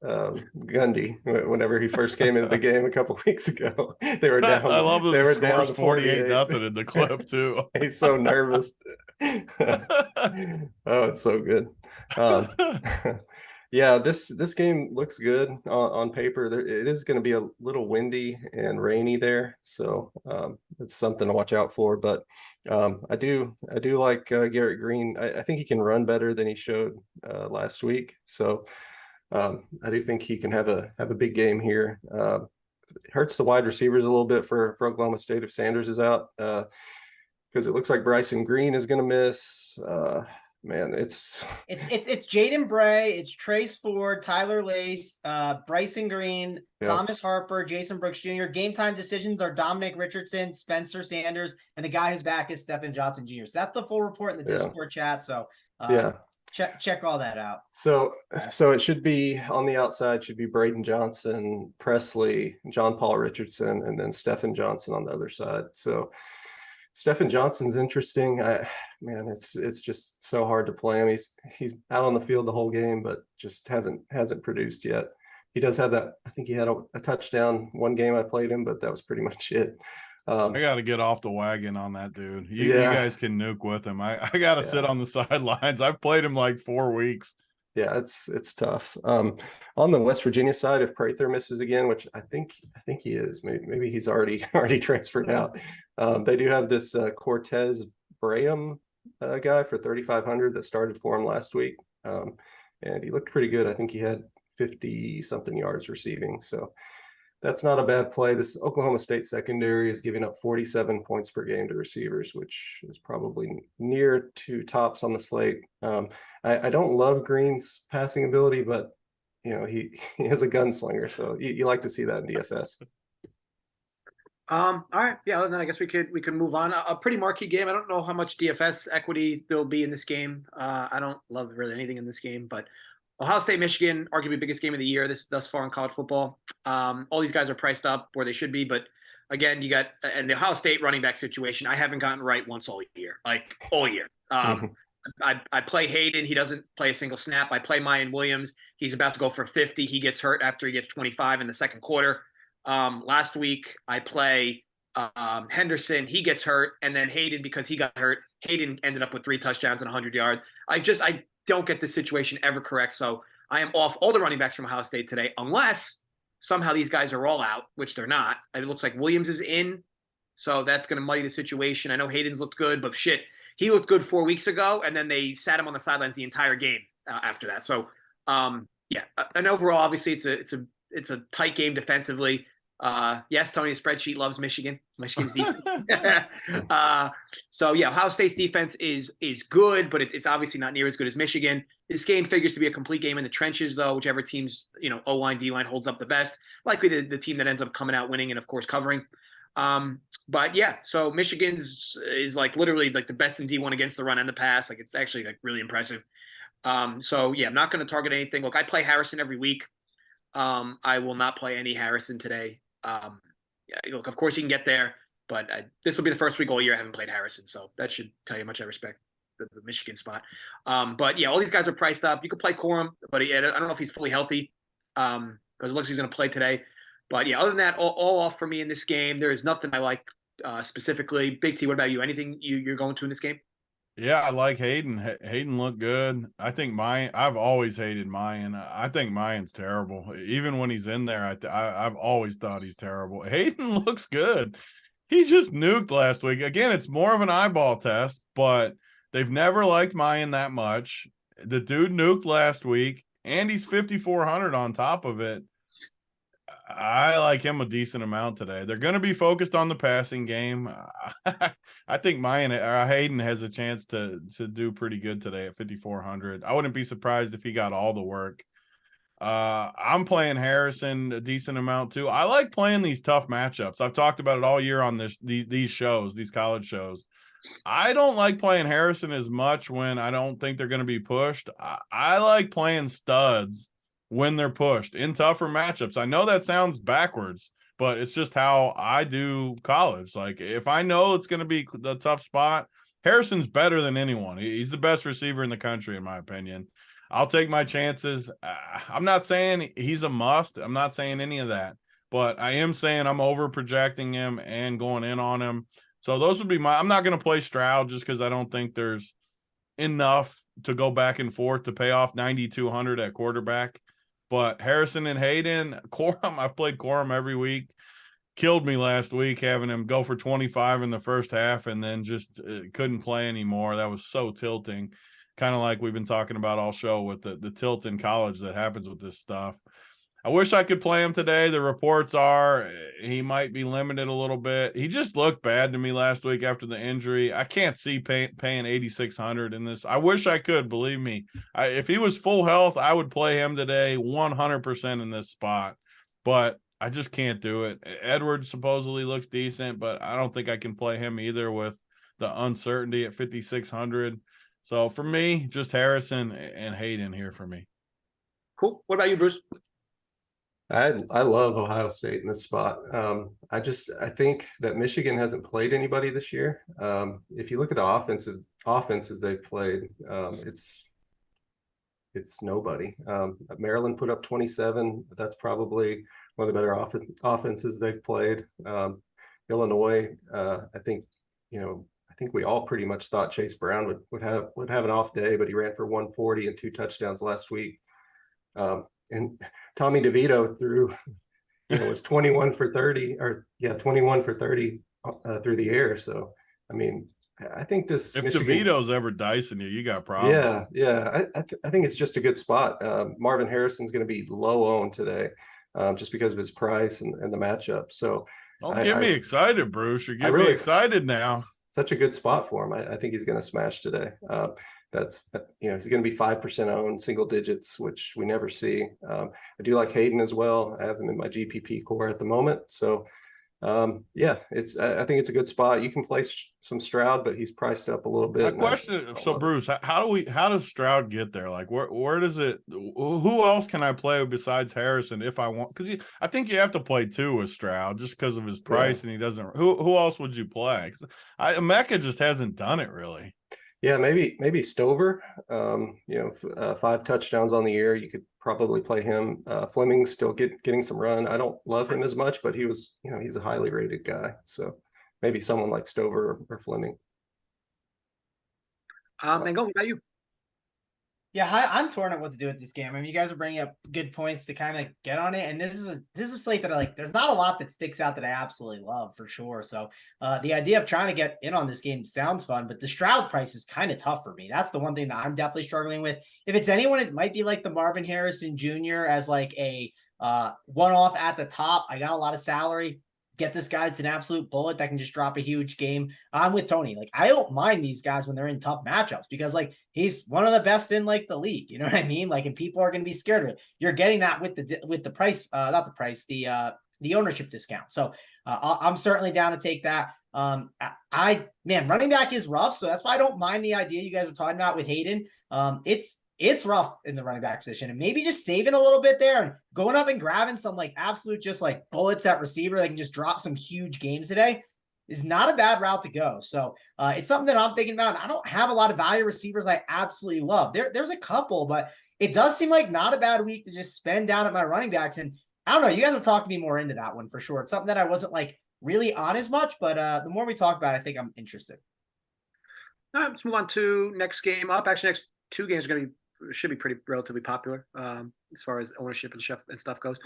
Gundy. Whenever he first came into the game a couple weeks ago, they were down. I love that they were down down 48-0 in the clip too. He's so nervous. Oh, it's so good. Yeah, this game looks good on paper. It is going to be a little windy and rainy there, so it's something to watch out for. But I do like Garrett Green. I think he can run better than he showed last week. So I do think he can have a big game here. It hurts the wide receivers a little bit for Oklahoma State if Sanders is out, because it looks like Bryson Green is going to miss. Man, it's Jaden Bray, it's Trace Ford, Tyler Lace, Bryson Green, Thomas Harper, Jason Brooks Jr. Game time decisions are Dominic Richardson, Spencer Sanders, and the guy who's back is Stephen Johnson Jr. So that's the full report in the Discord chat. So check all that out. So it should be on the outside, should be Braden Johnson, Presley, John Paul Richardson, and then Stephen Johnson on the other side. So Stephen Johnson's interesting. It's just so hard to play him. He's out on the field the whole game, but just hasn't produced yet. He does have that. I think he had a touchdown one game I played him, but that was pretty much it. I got to get off the wagon on that dude. You guys can nuke with him. I got to sit on the sidelines. I've played him like 4 weeks. Yeah, it's tough. On the West Virginia side, if Prather misses again, which I think he is, maybe he's already transferred out. They do have this Cortez Braham guy for 3,500 that started for him last week, and he looked pretty good. I think he had 50 something yards receiving, so that's not a bad play. This Oklahoma State secondary is giving up 47 points per game to receivers, which is probably near to tops on the slate. I don't love Green's passing ability, but he is a gunslinger, so you like to see that in DFS. All right, yeah. Then I guess we could move on. A pretty marquee game. I don't know how much DFS equity there'll be in this game. I don't love really anything in this game, but Ohio State, Michigan, arguably biggest game of the year thus far in college football. All these guys are priced up where they should be, but again, you got and the Ohio State running back situation. I haven't gotten right once all year, like all year. I play Hayden. He doesn't play a single snap. I play Mayan Williams. He's about to go for 50. He gets hurt after he gets 25 in the second quarter. Last week I play Henderson. He gets hurt, and then Hayden, because he got hurt, Hayden ended up with 3 touchdowns and 100 yards. I don't get the situation ever correct. So I am off all the running backs from Ohio State today, unless somehow these guys are all out, which they're not. It looks like Williams is in, so that's going to muddy the situation. I know Hayden's looked good, but shit, he looked good 4 weeks ago, and then they sat him on the sidelines the entire game after that. So, and overall, obviously, it's it's a tight game defensively. Yes, Tony, the spreadsheet loves Michigan's defense. So yeah, Ohio State's defense is good, but it's obviously not near as good as Michigan. This game figures to be a complete game in the trenches, though. Whichever team's O-line, D-line holds up the best, likely the team that ends up coming out winning and of course covering. But yeah, so Michigan's is like literally like the best in D1 against the run and the pass. Like it's actually like really impressive. So yeah, I'm not going to target anything. Look, I play Harrison every week. I will not play any Harrison today. Yeah, look, of course you can get there, but this will be the first week all year I haven't played Harrison, so that should tell you how much I respect the Michigan spot. But yeah, all these guys are priced up. You could play Corum, but I don't know if he's fully healthy because it looks like he's going to play today. But yeah, other than that, all off for me in this game. There is nothing I like specifically. Big T, what about you? Anything you're going to in this game? Yeah, I like Hayden. Hayden looked good. I think I've always hated Mayan. I think Mayan's terrible. Even when he's in there, I've always thought he's terrible. Hayden looks good. He just nuked last week. Again, it's more of an eyeball test, but they've never liked Mayan that much. The dude nuked last week, and he's 5,400 on top of it. I like him a decent amount today. They're going to be focused on the passing game. I think Hayden has a chance to do pretty good today at 5,400. I wouldn't be surprised if he got all the work. I'm playing Harrison a decent amount too. I like playing these tough matchups. I've talked about it all year on these shows, these college shows. I don't like playing Harrison as much when I don't think they're going to be pushed. I like playing studs when they're pushed in tougher matchups. I know that sounds backwards, but it's just how I do college. Like if I know it's going to be the tough spot, Harrison's better than anyone. He's the best receiver in the country, in my opinion. I'll take my chances. I'm not saying he's a must. I'm not saying any of that, but I am saying I'm over projecting him and going in on him. So those would be I'm not going to play Stroud just because I don't think there's enough to go back and forth to pay off 9,200 at quarterback. But Harrison and Hayden, Corum, I've played Corum every week. Killed me last week having him go for 25 in the first half and then just couldn't play anymore. That was so tilting. Kind of like we've been talking about all show with the tilt in college that happens with this stuff. I wish I could play him today. The reports are he might be limited a little bit. He just looked bad to me last week after the injury. I can't see paying 8,600 in this. I wish I could, believe me. If he was full health, I would play him today 100% in this spot. But I just can't do it. Edwards supposedly looks decent, but I don't think I can play him either with the uncertainty at 5,600. So for me, just Harrison and Hayden here for me. Cool. What about you, Bruce? I love Ohio State in this spot. I think that Michigan hasn't played anybody this year. If you look at the offenses they've played, it's nobody. Maryland put up 27. That's probably one of the better offenses they've played. Illinois, I think we all pretty much thought Chase Brown would have an off day, but he ran for 140 and 2 touchdowns last week. And Tommy DeVito was 21 for 30 through the air. So, I mean, I think this. If Michigan, DeVito's ever dicing you, you got problems. Yeah. I think it's just a good spot. Marvin Harrison's going to be low owned today, just because of his price and the matchup. So, don't get me excited, Bruce. You're getting me excited now. Such a good spot for him. I think he's going to smash today. That's he's going to be 5% owned, single digits, which we never see. I do like Hayden as well. I have him in my GPP core at the moment. So I think it's a good spot. You can play some Stroud, but he's priced up a little bit. Bruce, how does Stroud get there? Like where does it? Who else can I play besides Harrison if I want? Because I think you have to play 2 with Stroud just because of his price, and he doesn't. Who else would you play? Mecca just hasn't done it really. Yeah, maybe Stover. 5 touchdowns on the year. You could probably play him. Fleming's still getting some run. I don't love him as much, but he's a highly rated guy. So maybe someone like Stover or Fleming. Mangone, what about you? Yeah, I'm torn on what to do with this game. I mean, you guys are bringing up good points to kind of get on it, and this is a slate that I like. There's not a lot that sticks out that I absolutely love for sure. So the idea of trying to get in on this game sounds fun, but the Stroud price is kind of tough for me. That's the one thing that I'm definitely struggling with. If it's anyone, it might be like the Marvin Harrison Jr. as like a One off at the top. I got a lot of salary. Get this guy. It's an absolute bullet that can just drop a huge game. I'm with Tony. Like, I don't mind these guys when they're in tough matchups because, like, he's one of the best in, like, the league. You know what I mean? Like, and people are going to be scared of it. You're getting that with the price, not the price, the ownership discount. So I'm certainly down to take that. Running back is rough. So that's why I don't mind the idea you guys are talking about with Hayden. It's rough in the running back position, and maybe just saving a little bit there and going up and grabbing some like absolute just like bullets at receiver that can just drop some huge games today is not a bad route to go. So it's something that I'm thinking about. I don't have a lot of value receivers I absolutely love. There's a couple, but it does seem like not a bad week to just spend down at my running backs. And I don't know, you guys have talked me more into that one for sure. It's something that I wasn't like really on as much, but the more we talk about it, I think I'm interested. All right, let's move on to next game up. Actually, next two games should be pretty relatively popular as far as ownership and stuff goes.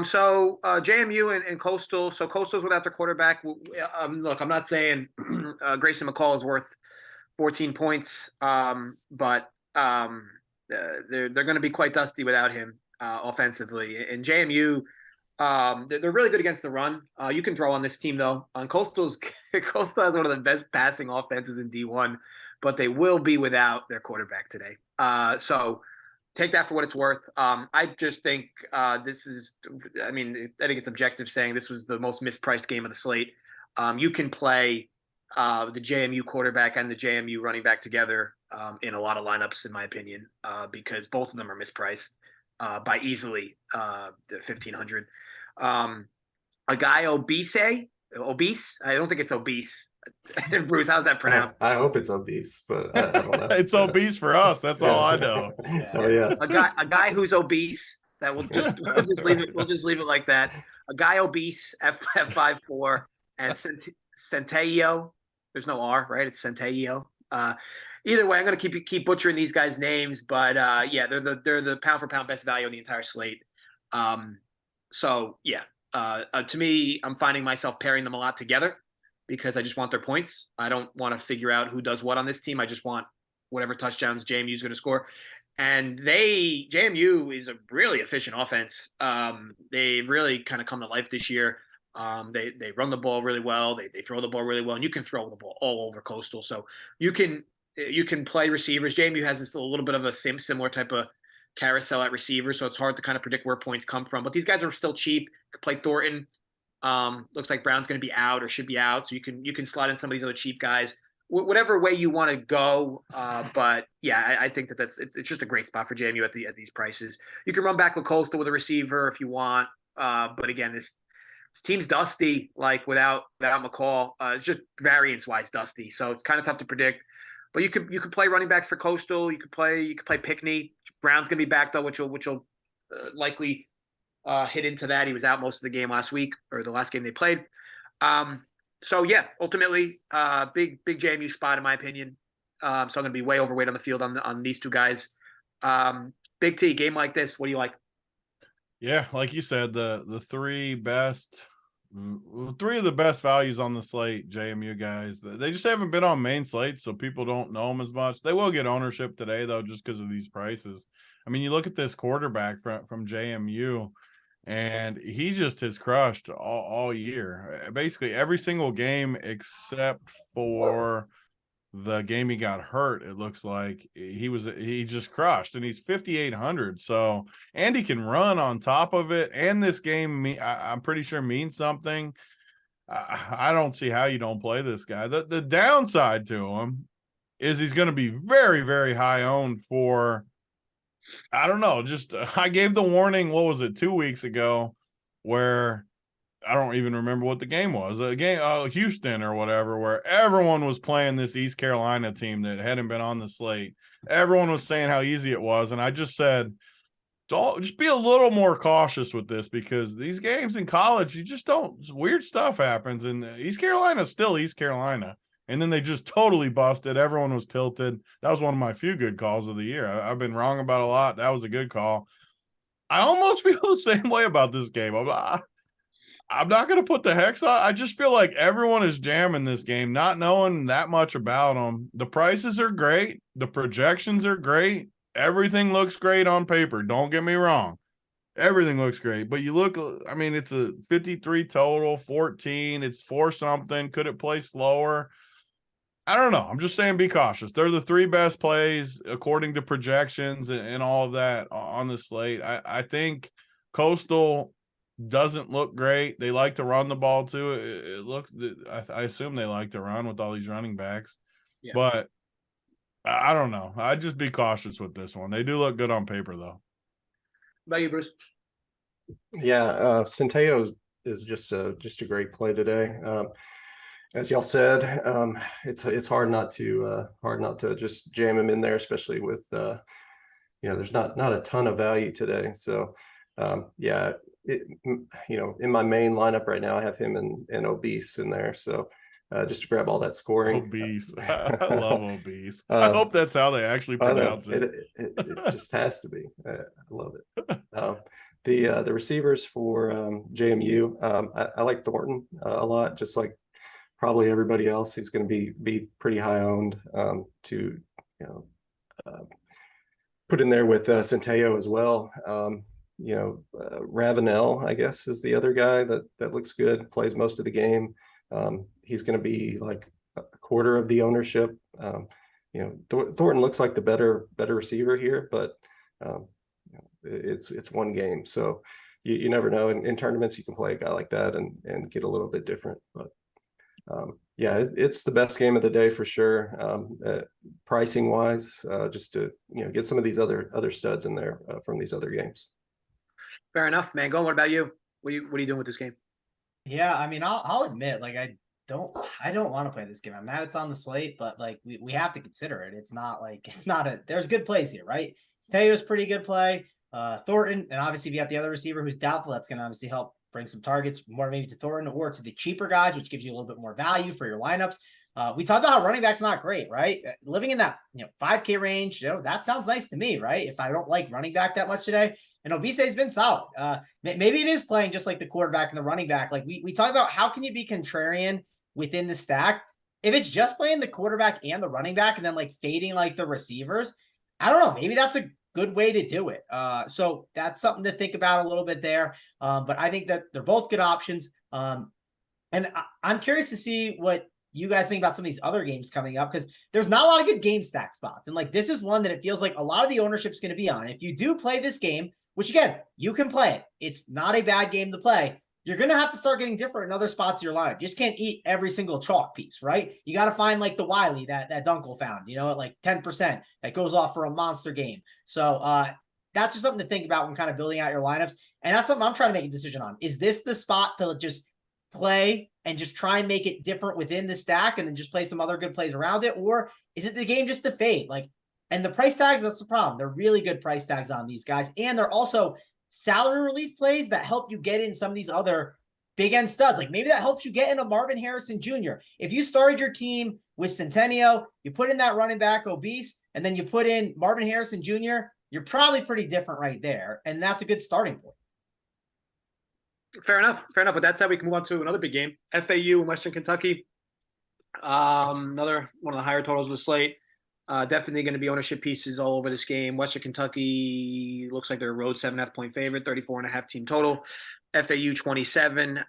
So JMU and Coastal. So Coastal's without their quarterback. Look, I'm not saying Grayson McCall is worth 14 points, but they're going to be quite dusty without him offensively. And JMU, they're really good against the run. You can throw on this team though. On Coastal has one of the best passing offenses in D1, but they will be without their quarterback today. So take that for what it's worth. I just think I think it's objective saying this was the most mispriced game of the slate. You can play the JMU quarterback and the JMU running back together in a lot of lineups, in my opinion, because both of them are mispriced by easily 1,500. A guy obese? I don't think it's obese. Bruce, how's that pronounced? I hope it's obese, but I don't know. It's obese for us. That's all I know. Oh yeah. A guy who's obese. That we'll just leave it. We'll just leave it like that. A guy obese at 5'4" and Centeio. There's no R, right? It's Centeio. Either way, I'm going to keep butchering these guys' names, but they're the pound for pound best value in the entire slate. To me, I'm finding myself pairing them a lot together because I just want their points. I don't want to figure out who does what on this team. I just want whatever touchdowns JMU is going to score. And JMU is a really efficient offense. They've really kind of come to life this year. They run the ball really well. They throw the ball really well, and you can throw the ball all over Coastal. So you can play receivers. JMU has this a little bit of a similar type of carousel at receiver, so it's hard to kind of predict where points come from. But these guys are still cheap. You can play Thornton. Looks like Brown's going to be out or should be out, so you can slide in some of these other cheap guys. Whatever way you want to go, but yeah, I think it's just a great spot for JMU at these prices. You can run back with Coastal with a receiver if you want, but again, this team's dusty, like without McCall. It's just variance wise dusty, so it's kind of tough to predict. But you could play running backs for Coastal. You could play Pickney. Brown's gonna be back though, which will likely hit into that. He was out most of the game last week or the last game they played. So yeah, ultimately, big JMU spot in my opinion. So I'm gonna be way overweight on the field on these two guys. Big T, game like this, what do you like? Yeah, like you said, the three of the best values on the slate, JMU guys. They just haven't been on main slates, so people don't know them as much. They will get ownership today, though, just because of these prices. I mean, you look at this quarterback from JMU, and he just has crushed all year. Basically, every single game except for the game he got hurt, it looks like he just crushed, and he's 5,800. So, and he can run on top of it. And this game, I'm pretty sure means something. I don't see how you don't play this guy. The downside to him is he's going to be very, very high owned for, I don't know. Just I gave the warning. What was it, 2 weeks ago, where I don't even remember what the game was. A game, Houston or whatever, where everyone was playing this East Carolina team that hadn't been on the slate. Everyone was saying how easy it was, and I just said, just be a little more cautious with this, because these games in college, you just don't. Weird stuff happens, and East Carolina is still East Carolina. And then they just totally busted. Everyone was tilted. That was one of my few good calls of the year. I've been wrong about a lot. That was a good call. I almost feel the same way about this game. I'm not going to put the hex on. I just feel like everyone is jamming this game, not knowing that much about them. The prices are great. The projections are great. Everything looks great on paper. Don't get me wrong. everything looks great. But you look, I mean, it's a 53 total, 14. It's 4 something. Could it play slower? I don't know. I'm just saying be cautious. They're the 3 best plays according to projections and all of that on the slate. I think Coastal doesn't look great. They like to run the ball too. It looks, I assume they like to run with all these running backs. Yeah. But I don't know. I'd just be cautious with this one. They do look good on paper though. How about you, Bruce? Yeah, Centeio is just a great play today. As y'all said, it's hard not to just jam him in there, especially with there's not a ton of value today. So in my main lineup right now, I have him and Obese in there. So just to grab all that scoring. Obese, I love Obese. I hope that's how they actually pronounce it. It just has to be. I love it. The receivers for JMU, I like Thornton a lot, just like probably everybody else. He's going to be pretty high owned to put in there with Centeio as well. Ravenel, I guess, is the other guy that looks good, plays most of the game. He's going to be like a quarter of the ownership. Thornton looks like the better receiver here, but it's one game, so you never know. In tournaments, you can play a guy like that and get a little bit different. But it's the best game of the day for sure. Pricing wise, just to get some of these other studs in there from these other games. Fair enough, man. What about you? What are you doing with this game? Yeah, I mean, I'll admit, like, I don't want to play this game. I'm mad it's on the slate, but like we have to consider it. It's not there's good plays here, right? Teo's pretty good play. Thornton, and obviously if you have the other receiver who's doubtful, that's going to obviously help bring some targets more maybe to Thornton or to the cheaper guys, which gives you a little bit more value for your lineups. We talked about how running back's not great, right? Living in that 5K range, that sounds nice to me, right? If I don't like running back that much today, and Obise's been solid. Maybe it is playing just like the quarterback and the running back. Like we talk about how can you be contrarian within the stack? If it's just playing the quarterback and the running back and then like fading like the receivers, I don't know. Maybe that's a good way to do it. So that's something to think about a little bit there. But I think that they're both good options. And I'm curious to see what you guys think about some of these other games coming up, because there's not a lot of good game stack spots. And like, this is one that it feels like a lot of the ownership is going to be on. If you do play this game, which again, you can play it, it's not a bad game to play. You're going to have to start getting different in other spots of your lineup. You just can't eat every single chalk piece, right? You got to find like the Wiley that Dunkel found, at like 10% that goes off for a monster game. So that's just something to think about when kind of building out your lineups. And that's something I'm trying to make a decision on. Is this the spot to just play and just try and make it different within the stack and then just play some other good plays around it? Or is it the game just to fade? And the price tags, that's the problem. They're really good price tags on these guys. And they're also salary relief plays that help you get in some of these other big end studs. Like maybe that helps you get in a Marvin Harrison Jr. If you started your team with Centennial, you put in that running back Obese, and then you put in Marvin Harrison Jr., you're probably pretty different right there. And that's a good starting point. Fair enough. With that said, we can move on to another big game. FAU in Western Kentucky. Another one of the higher totals of the slate. Definitely going to be ownership pieces all over this game. Western Kentucky looks like they're a road 7.5-point favorite, 34.5 team total. FAU 27.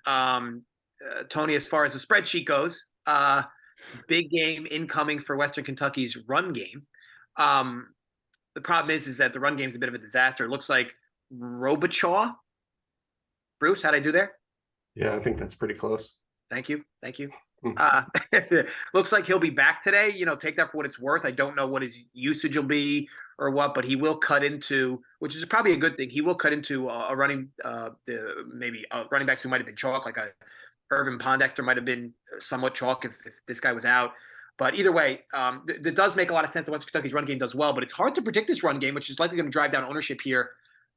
Tony, as far as the spreadsheet goes, big game incoming for Western Kentucky's run game. The problem is that the run game is a bit of a disaster. It looks like Robichaud. Bruce, how'd I do there? Yeah, I think that's pretty close. Thank you. Looks like he'll be back today. Take that for what it's worth. I don't know what his usage will be or what, but he will cut into, which is probably a good thing. He will cut into a running, maybe running backs who might have been chalk, like a Irvin Pondexter might have been somewhat chalk if this guy was out. But either way, it does make a lot of sense that Western Kentucky's run game does well, but it's hard to predict this run game, which is likely going to drive down ownership here.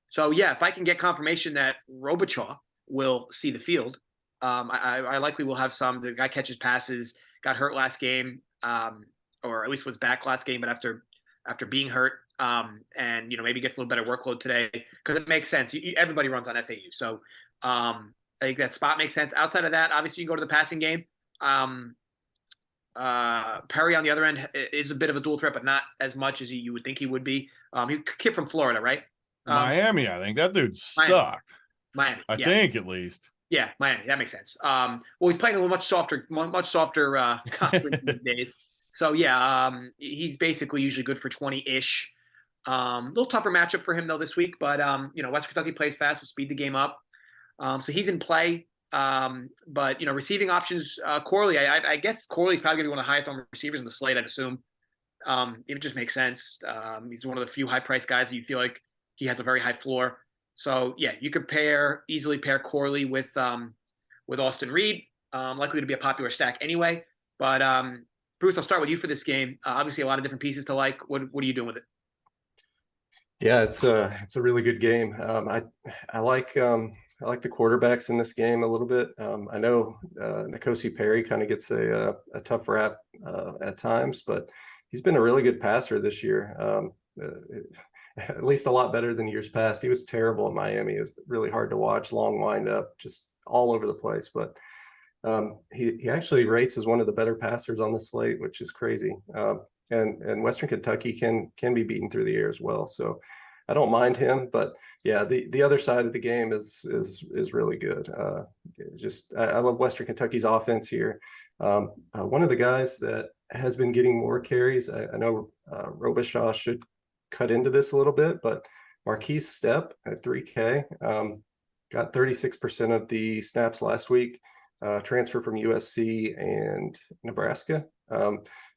So yeah, if I can get confirmation that Robichaud will see the field, I likely will have some. The guy catches passes, got hurt last game, or at least was back last game, but after being hurt, and maybe gets a little better workload today, because it makes sense. Everybody runs on FAU, so I think that spot makes sense. Outside of that, obviously you can go to the passing game. Perry on the other end is a bit of a dual threat, but not as much as you would think he would be. He kid from Florida, right? Miami, I think. That dude Miami. sucked. Miami. I think at least. Yeah, Miami. That makes sense. Well, he's playing a little much softer conference these days. So yeah, he's basically usually good for 20-ish. A little tougher matchup for him though this week, but West Kentucky plays fast, so speed the game up. So he's in play. But receiving options, Corley. I guess Corley's probably going to be one of the highest on receivers in the slate. I'd assume. It just makes sense. He's one of the few high-priced guys that you feel like he has a very high floor. So yeah, you could easily pair Corley with Austin Reed. Likely to be a popular stack anyway. But Bruce, I'll start with you for this game. Obviously, a lot of different pieces to like. What are you doing with it? Yeah, it's a really good game. I like the quarterbacks in this game a little bit. I know N'Kosi Perry kind of gets a tough rap at times, but he's been a really good passer this year. At least a lot better than years past. He was terrible in Miami. It was really hard to watch, long wind up, just all over the place. But he actually rates as one of the better passers on the slate, which is crazy. And Western Kentucky can be beaten through the air as well. So I don't mind him, but yeah, the other side of the game is really good. I love Western Kentucky's offense here. One of the guys that has been getting more carries, I know Robichaud should cut into this a little bit, but Marquise Stepp at 3K got 36% of the snaps last week, transfer from USC and Nebraska.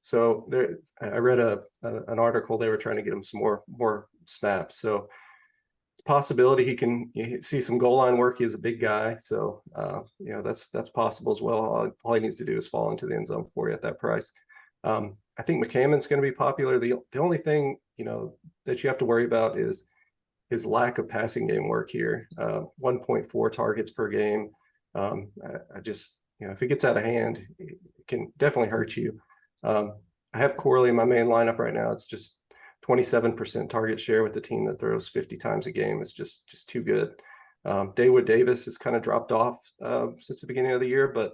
So there, I read an article, they were trying to get him some more snaps. So it's a possibility he can see some goal line work. He is a big guy. So, that's possible as well. All he needs to do is fall into the end zone for you at that price. I think McCammon's going to be popular. The only thing, that you have to worry about is his lack of passing game work here. 1.4 targets per game. I just, if it gets out of hand, it can definitely hurt you. I have Corley in my main lineup right now. It's just 27% target share with a team that throws 50 times a game. It's just too good. Dawood Davis has kind of dropped off since the beginning of the year, but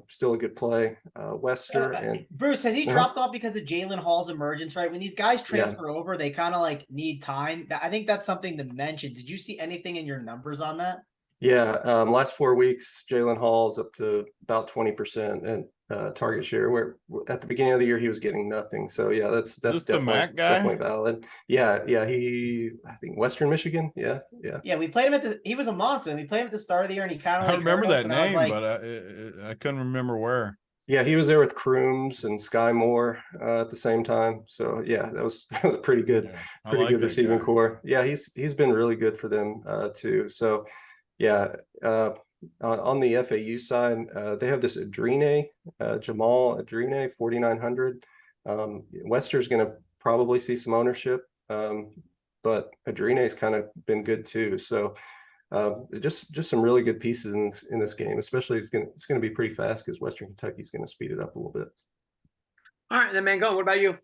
still a good play. Wester and Bruce, has he dropped off because of Jalen Hall's emergence? Right, when these guys transfer over, they kind of like need time. I think that's something to mention. Did you see anything in your numbers on that? Yeah, last 4 weeks, Jalen Hall's up to about 20% and target share. Where at the beginning of the year he was getting nothing. So yeah, that's definitely valid. Yeah. I think Western Michigan. Yeah. We played him he was a monster. And we played him at the start of the year, and he kind of. I remember that name, but I couldn't remember where. Yeah, he was there with Crooms and Sky Moore at the same time. So yeah, that was pretty good. Yeah, pretty good receiving core. Yeah, he's been really good for them too. So. Yeah, on the FAU side, they have this Adrine, Jamal Adrine, 4,900. Wester's going to probably see some ownership, but Adrine's kind of been good too. So just some really good pieces in this game. Especially it's going to be pretty fast because Western Kentucky's going to speed it up a little bit. All right, then Mangone, what about you?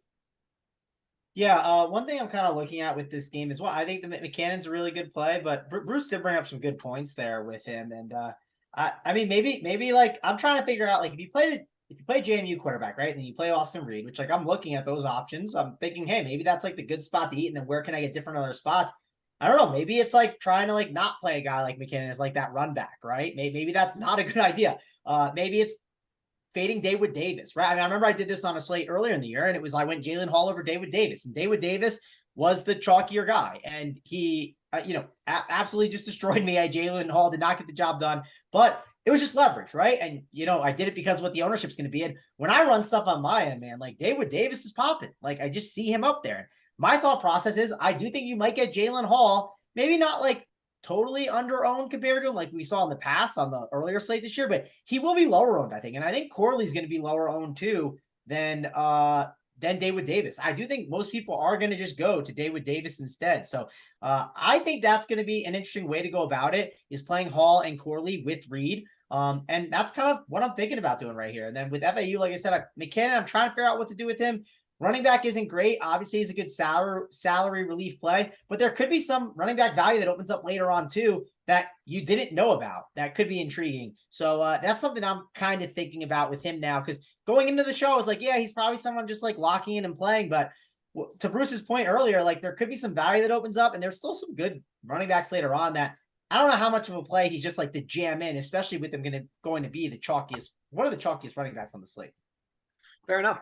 Yeah, one thing I'm kind of looking at with this game is I think the McCannon's a really good play, but Bruce did bring up some good points there with him, and I mean maybe like I'm trying to figure out like if you play JMU quarterback, right, and then you play Austin Reed, which like I'm looking at those options, I'm thinking, hey, maybe that's like the good spot to eat, and then where can I get different other spots? I don't know, maybe it's like trying to like not play a guy like McKinnon as like that run back, right? Maybe that's not a good idea. Maybe it's fading Dawood Davis, right? I mean, I remember I did this on a slate earlier in the year, and it was I went Jalen Hall over Dawood Davis, and Dawood Davis was the chalkier guy, and he, absolutely just destroyed me. Jalen Hall did not get the job done, but it was just leverage, right? And I did it because of what the ownership's going to be. And when I run stuff on my end, man, like Dawood Davis is popping. Like I just see him up there. My thought process is I do think you might get Jalen Hall, maybe not like totally under-owned compared to him like we saw in the past on the earlier slate this year, but he will be lower-owned, I think. And I think Corley's going to be lower-owned too than Dawood Davis. I do think most people are going to just go to Dawood Davis instead. So I think that's going to be an interesting way to go about it, is playing Hall and Corley with Reed. And that's kind of what I'm thinking about doing right here. And then with FAU, like I said, McKinnon, I'm trying to figure out what to do with him. Running back isn't great. Obviously, he's a good salary relief play, but there could be some running back value that opens up later on too that you didn't know about. That could be intriguing. So that's something I'm kind of thinking about with him now, because going into the show, I was like, yeah, he's probably someone just like locking in and playing, but to Bruce's point earlier, like there could be some value that opens up, and there's still some good running backs later on that I don't know how much of a play he's just like to jam in, especially with him going to be the chalkiest, one of the chalkiest running backs on the slate. Fair enough.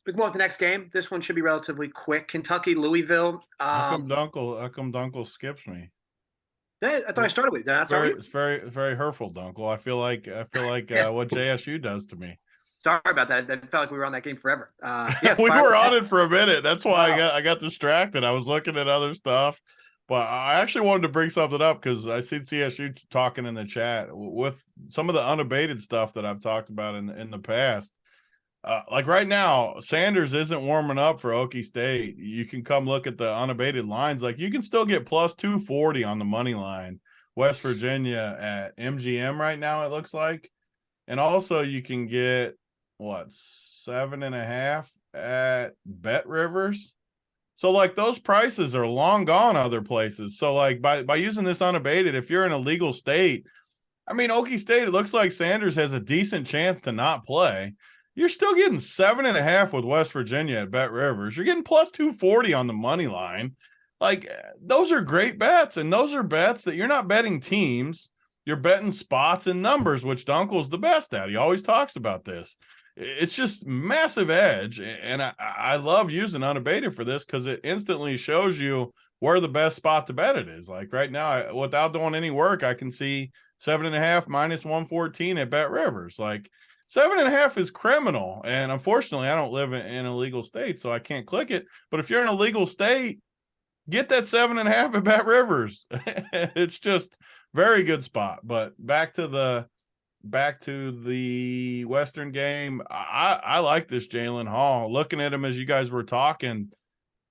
We can move on to the next game. This one should be relatively quick. Kentucky, Louisville. How come Dunkel skips me? I thought I started with. Did I start with you? It's very, very hurtful, Dunkel. I feel like what JSU does to me. Sorry about that. That felt like we were on that game forever. Yeah, we were on it for a minute. That's why I got distracted. I was looking at other stuff, but I actually wanted to bring something up because I see CSU talking in the chat with some of the unabated stuff that I've talked about in the past. Like right now, Sanders isn't warming up for Okie State. You can come look at the unabated lines. Like you can still get plus 240 on the money line. West Virginia at MGM right now, it looks like. And also you can get 7.5 at Bet Rivers. So like those prices are long gone other places. So like by using this unabated, if you're in a legal state, I mean, Okie State, it looks like Sanders has a decent chance to not play. You're still getting 7.5 with West Virginia at Bet Rivers. You're getting plus 240 on the money line. Like those are great bets. And those are bets that you're not betting teams. You're betting spots and numbers, which Dunkel's the best at. He always talks about this. It's just massive edge. And I love using unabated for this because it instantly shows you where the best spot to bet it is. Like right now, without doing any work, I can see 7.5 minus 114 at Bet Rivers. Like 7.5 is criminal. And unfortunately, I don't live in a legal state, so I can't click it. But if you're in a legal state, get that 7.5 at Bet Rivers. It's just very good spot. But back to the Western game. I like this Jalen Hall. Looking at him as you guys were talking,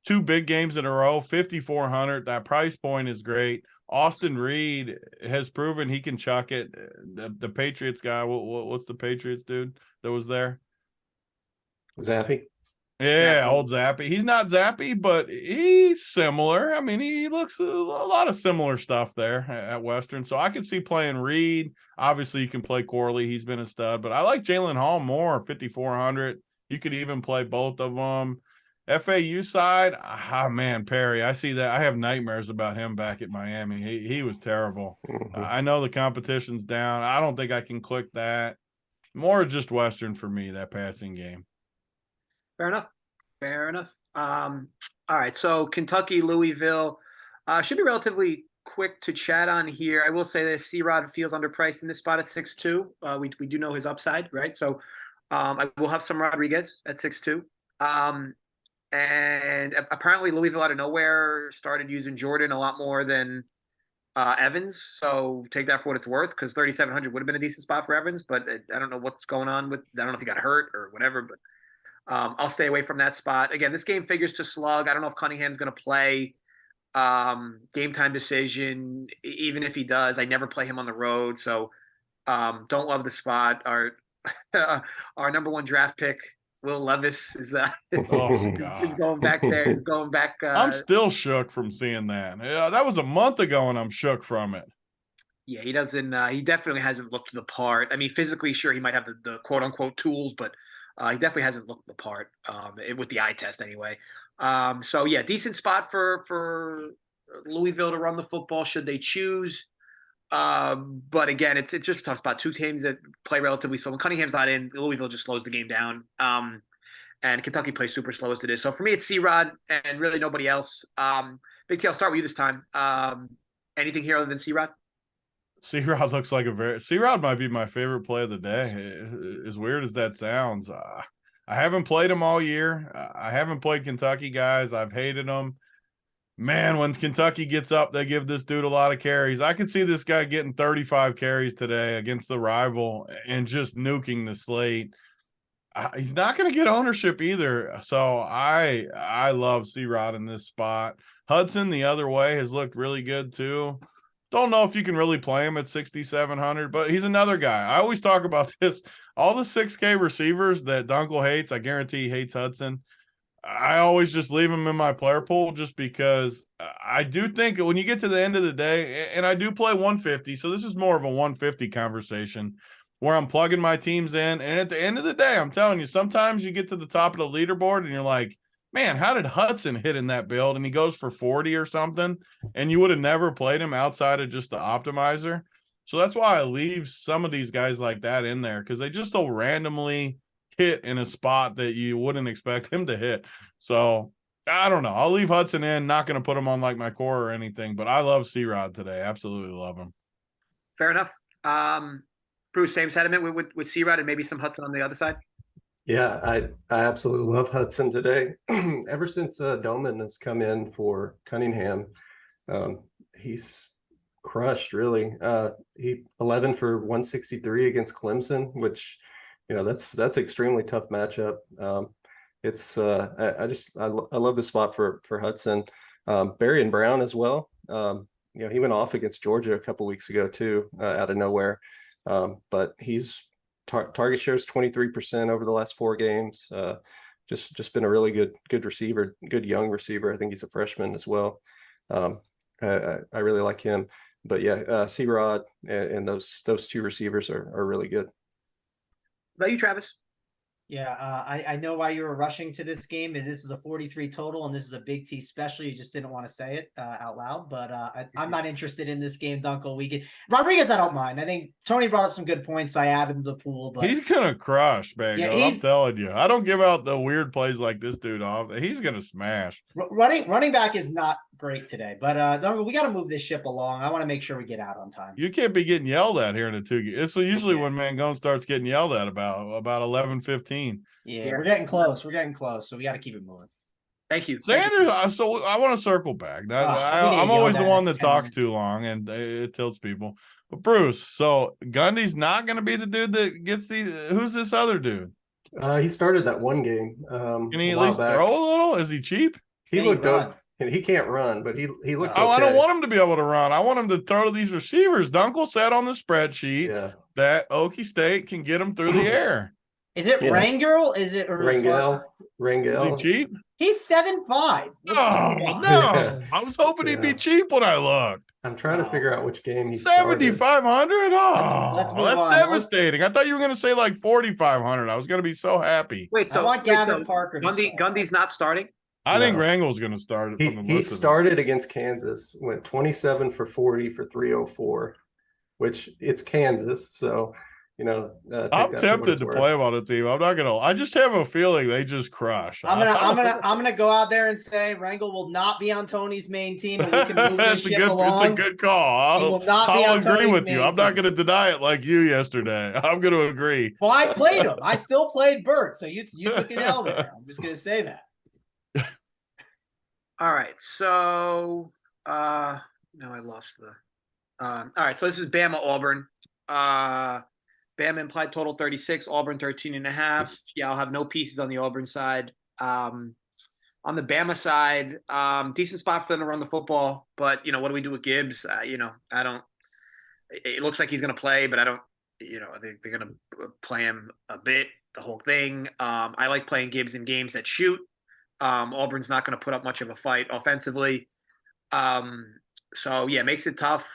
2 big games in a row, 5,400. That price point is great. Austin Reed has proven he can chuck it. The Patriots guy, what's the Patriots dude that was there? Zappy. Yeah, old Zappy. He's not Zappy, but he's similar. I mean, he looks a lot of similar stuff there at Western. So I could see playing Reed. Obviously, you can play Corley. He's been a stud. But I like Jalen Hall more, 5,400. You could even play both of them. FAU side, man, Perry, I see that. I have nightmares about him back at Miami. He was terrible. Mm-hmm. I know the competition's down. I don't think I can click that. More just Western for me, that passing game. Fair enough. All right, so Kentucky, Louisville should be relatively quick to chat on here. I will say that C-Rod feels underpriced in this spot at 6'2". We do know his upside, right? So I will have some Rodriguez at 6'2". And apparently Louisville out of nowhere started using Jordan a lot more than Evans. So take that for what it's worth, because 3,700 would have been a decent spot for Evans, but I don't know what's going on with. I don't know if he got hurt or whatever, but I'll stay away from that spot. Again, this game figures to slug. I don't know if Cunningham's going to play. Game time decision. Even if he does, I never play him on the road. So don't love the spot. Our number 1 draft pick, Will Levis, is going back there. Going back. I'm still shook from seeing that. Yeah, that was a month ago, and I'm shook from it. Yeah, he doesn't. He definitely hasn't looked the part. I mean, physically, sure, he might have the quote unquote tools, but he definitely hasn't looked the part with the eye test anyway. So yeah, decent spot for Louisville to run the football should they choose. But again, it's just a tough spot. 2 teams that play relatively slow. When Cunningham's not in, Louisville just slows the game down. And Kentucky plays super slow as it is. So for me, it's C-Rod and really nobody else. Big T, I'll start with you this time. Anything here other than C-Rod? C-Rod looks like C-Rod might be my favorite play of the day. As weird as that sounds. I haven't played him all year. I haven't played Kentucky guys. I've hated them. Man, when Kentucky gets up, they give this dude a lot of carries. I could see this guy getting 35 carries today against the rival and just nuking the slate. He's not going to get ownership either. So I love C-Rod in this spot. Hudson, the other way, has looked really good too. Don't know if you can really play him at 6,700, but he's another guy. I always talk about this. All the 6K receivers that Dunkel hates, I guarantee he hates Hudson. I always just leave him in my player pool just because I do think when you get to the end of the day, and I do play 150, so this is more of a 150 conversation where I'm plugging my teams in. And at the end of the day, I'm telling you, sometimes you get to the top of the leaderboard and you're like, man, how did Hudson hit in that build and he goes for 40 or something, and you would have never played him outside of just the optimizer. So that's why I leave some of these guys like that in there, because they just will randomly hit in a spot that you wouldn't expect him to hit. So I don't know. I'll leave Hudson in. Not going to put him on like my core or anything, but I love C-Rod today. Absolutely love him. Fair enough. Bruce, same sentiment with C-Rod and maybe some Hudson on the other side? Yeah, I absolutely love Hudson today. Ever since Doman has come in for Cunningham, he's crushed, really. He 11 for 163 against Clemson, which, that's extremely tough matchup. I love the spot for Hudson. Barry and Brown as well. He went off against Georgia a couple weeks ago too, out of nowhere. But he's target shares 23% over the last 4 games. Just been a really good receiver, good young receiver. I think he's a freshman as well. I really like him. But yeah, C-Rod and those 2 receivers are really good. What about you, Travis? Yeah, I know why you were rushing to this game, and this is a 43 total, and this is a Big T special. You just didn't want to say it out loud, but I'm not interested in this game, Dunkel. Rodriguez, I don't mind. I think Tony brought up some good points. I added to the pool, but he's gonna crush, man. Yeah, I'm telling you. I don't give out the weird plays like this dude off. He's gonna smash. Running back is not great today, but Dunkel, we got to move this ship along. I want to make sure we get out on time. You can't be getting yelled at here in the 2 games. It's usually when Mangone starts getting yelled at about 11:15. Yeah, we're getting close. So we got to keep it moving. Thank you, Sanders. So I want to circle back. I'm always the one that talks too long, and it tilts people. But Bruce, so Gundy's not going to be the dude that gets these. Who's this other dude? He started that one game. Can he at least throw a little? Is he cheap? He looked up. And he can't run, but he looked okay. I don't want him to be able to run. I want him to throw to these receivers. Dunkel said on the spreadsheet that Okie State can get him through the air. Is it Rangel? Is it Rangel? Is he cheap? He's 7'5". Oh no! I was hoping he'd be cheap when I looked. I'm trying to figure out which game he's 7,500. Oh, that's devastating. I thought you were going to say like 4,500. I was going to be so happy. Wait, so I want Gavin Parker. Gundy's not starting? I think Rangel's going to start. He started against Kansas, went 27 for 40 for 304, which it's Kansas, so. I'm tempted to play him on a team. I'm not gonna. I just have a feeling they just crush. I'm gonna go out there and say Rangel will not be on Tony's main team, and we can move this ship along. It's a good call. I'll agree with you. I'm not gonna deny it like you yesterday. I'm gonna agree. Well, I played him. I still played Bert, so you took an L there. I'm just gonna say that. All right, so now I lost the. All right, so this is Bama Auburn. Bama implied total 36, Auburn 13.5. Yeah, I'll have no pieces on the Auburn side. On the Bama side, decent spot for them to run the football. But, what do we do with Gibbs? I don't – it looks like he's going to play, but I don't – they're going to play him a bit, the whole thing. I like playing Gibbs in games that shoot. Auburn's not going to put up much of a fight offensively. So, yeah, makes it tough.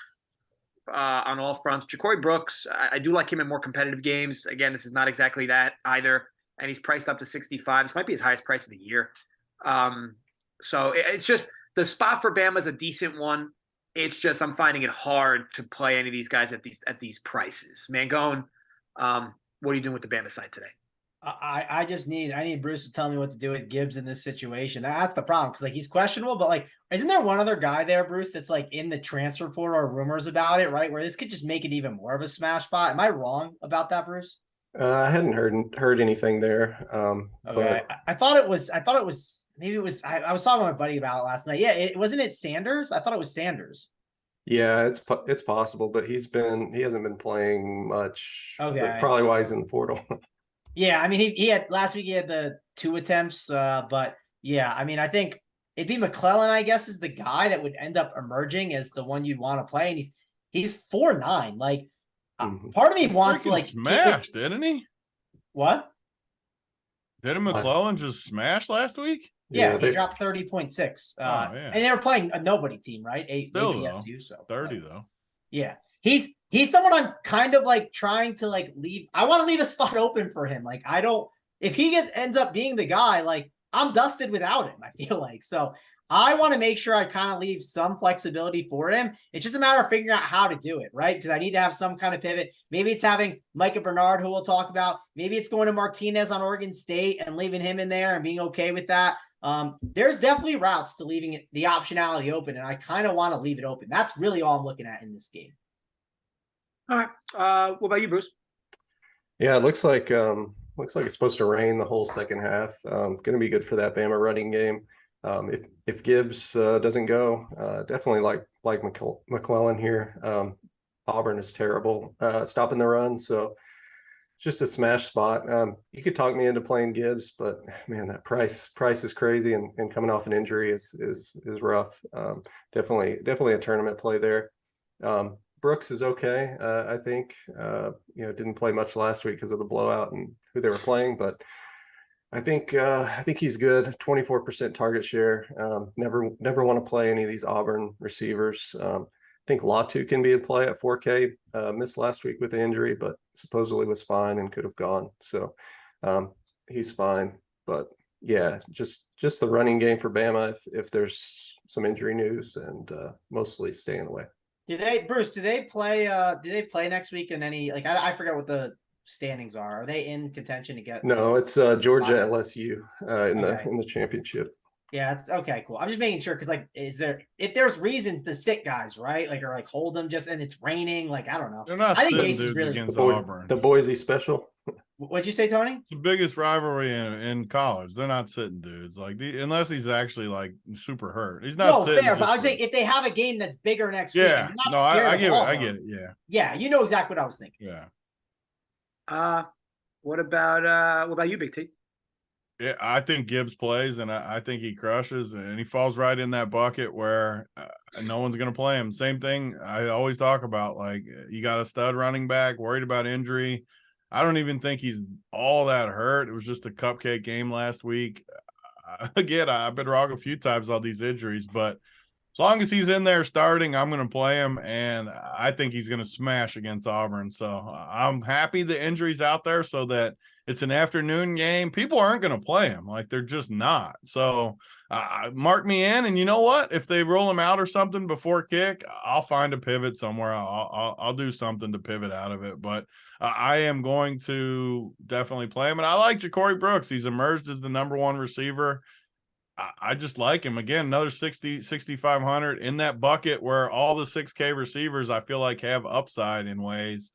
On all fronts. Ja'Cory Brooks, I do like him in more competitive games. Again, this is not exactly that either. And he's priced up to 65. This might be his highest price of the year. So it's just the spot for Bama is a decent one. It's just I'm finding it hard to play any of these guys at these prices. Mangone, what are you doing with the Bama side today? I need Bruce to tell me what to do with Gibbs in this situation. That's the problem, because he's questionable, but isn't there one other guy there, Bruce, that's in the transfer portal or rumors about it, right? Where this could just make it even more of a smash spot. Am I wrong about that, Bruce? I hadn't heard anything there. Okay. But... I thought it was maybe it was I was talking to my buddy about it last night. Yeah, it wasn't it Sanders? I thought it was Sanders. Yeah, it's possible, but he hasn't been playing much. Okay. Probably why he's in the portal. Yeah, I mean, he had last week. He had the 2 attempts, but yeah, I mean, I think it'd be McClellan. I guess is the guy that would end up emerging as the one you'd want to play, and he's 4'9". Part of me wants smashed, didn't he? What? Didn't McClellan just smash last week? Yeah, he dropped 30.6. And they were playing a nobody team, right? APSU, so 30 though. Yeah. He's someone I'm kind of trying to leave. I want to leave a spot open for him. If he ends up being the guy, I'm dusted without him, I feel like. So I want to make sure I kind of leave some flexibility for him. It's just a matter of figuring out how to do it, right? Because I need to have some kind of pivot. Maybe it's having Micah Bernard, who we'll talk about. Maybe it's going to Martinez on Oregon State and leaving him in there and being okay with that. There's definitely routes to leaving the optionality open, and I kind of want to leave it open. That's really all I'm looking at in this game. All right. What about you, Bruce? Yeah, it looks like it's supposed to rain the whole second half. Going to be good for that Bama running game. If Gibbs doesn't go, definitely like McClellan here. Auburn is terrible stopping the run, so it's just a smash spot. You could talk me into playing Gibbs, but man, that price is crazy, and coming off an injury is rough. Definitely a tournament play there. Brooks is okay. I think didn't play much last week because of the blowout and who they were playing, but I think he's good. 24% target share. Never want to play any of these Auburn receivers. I think Latu can be a play at 4K. Missed last week with the injury, but supposedly was fine and could have gone. So he's fine. But yeah, just the running game for Bama if there's some injury news, and mostly staying away. Do they play next week in any, like, I forget what the standings are. Are they in contention to get? No, it's Georgia LSU in the championship. Yeah, it's okay, cool. I'm just making sure, because like, if there's reasons to sit guys, right? Like, or like hold them just, and it's raining, like, I don't know. They're not. I think Jason's Jason's really against Auburn. The Boise special. What'd you say, Tony? It's the biggest rivalry in college. They're not sitting dudes unless he's actually like super hurt. He's not. No, fair. But I was saying, if they have a game that's bigger next week, yeah, no, I get it. I get it. Yeah, yeah, you know exactly what I was thinking. Yeah. What about you, Big T? Yeah, I think Gibbs plays, and I think he crushes, and he falls right in that bucket where no one's going to play him. Same thing I always talk about. Like, you got a stud running back, worried about injury. I don't even think he's all that hurt. It was just a cupcake game last week. Again, I've been wrong a few times on these injuries, but as long as he's in there starting, I'm going to play him, and I think he's going to smash against Auburn. So I'm happy the injury's out there so that it's an afternoon game. People aren't going to play him. Like, they're just not. So mark me in, and you know what? If they roll him out or something before kick, I'll find a pivot somewhere. I'll do something to pivot out of it. But I am going to definitely play him. And I like Ja'Cory Brooks. He's emerged as the number one receiver. I just like him. Again, another 6,500 in that bucket where all the 6K receivers I feel like have upside in ways.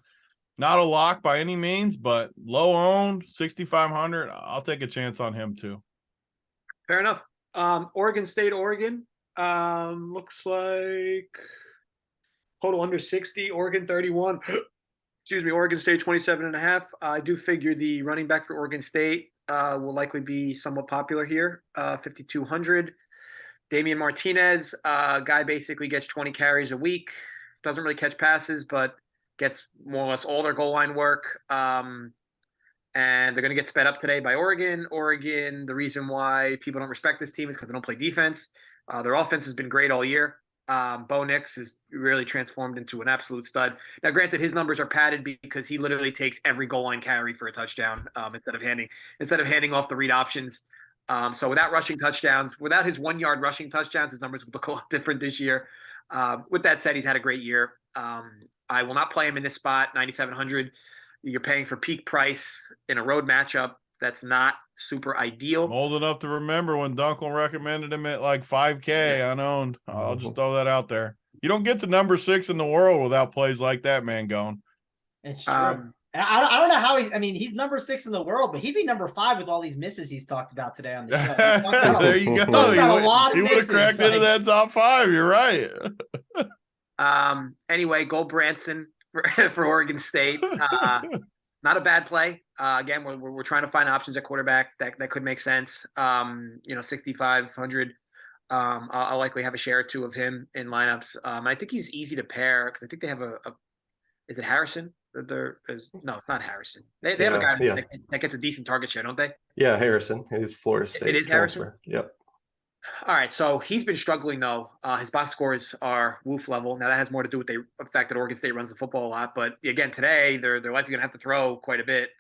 Not a lock by any means, but low owned, 6,500. I'll take a chance on him too. Fair enough. Oregon State, Oregon. Looks like total under 60. Oregon 31. Excuse me. Oregon State 27.5. I do figure the running back for Oregon State will likely be somewhat popular here. 5,200. Damian Martinez, guy basically gets 20 carries a week. Doesn't really catch passes, but gets more or less all their goal line work. And they're going to get sped up today by Oregon. Oregon, the reason why people don't respect this team is because they don't play defense. Their offense has been great all year. Bo Nix is really transformed into an absolute stud. Now, granted, his numbers are padded because he literally takes every goal line carry for a touchdown instead of handing off the read options. So without rushing touchdowns, without his 1 yard rushing touchdowns, his numbers would look a lot different this year. With that said, he's had a great year. I will not play him in this spot, 9,700. You're paying for peak price in a road matchup. That's not super ideal. I'm old enough to remember when Dunkel recommended him at like 5K unowned. I'll just throw that out there. You don't get to number 6 in the world without plays like that, Mangone. It's true. I don't know how he's number 6 in the world, but he'd be number 5 with all these misses he's talked about today on the show. There you go. He would have cracked into that top 5. You're right. Anyway, Gold-Branson for Oregon State. Not a bad play. Again, we're trying to find options at quarterback that could make sense. 6,500. I'll likely have a share or two of him in lineups. I think he's easy to pair because I think they have is it Harrison? No, it's not Harrison. They have a guy that gets a decent target share, don't they? Yeah, Harrison. It is Florida State. It is Harrison? Yep. All right, so he's been struggling, though. His box scores are woof level. Now, that has more to do with the fact that Oregon State runs the football a lot. But, again, today they're likely going to have to throw quite a bit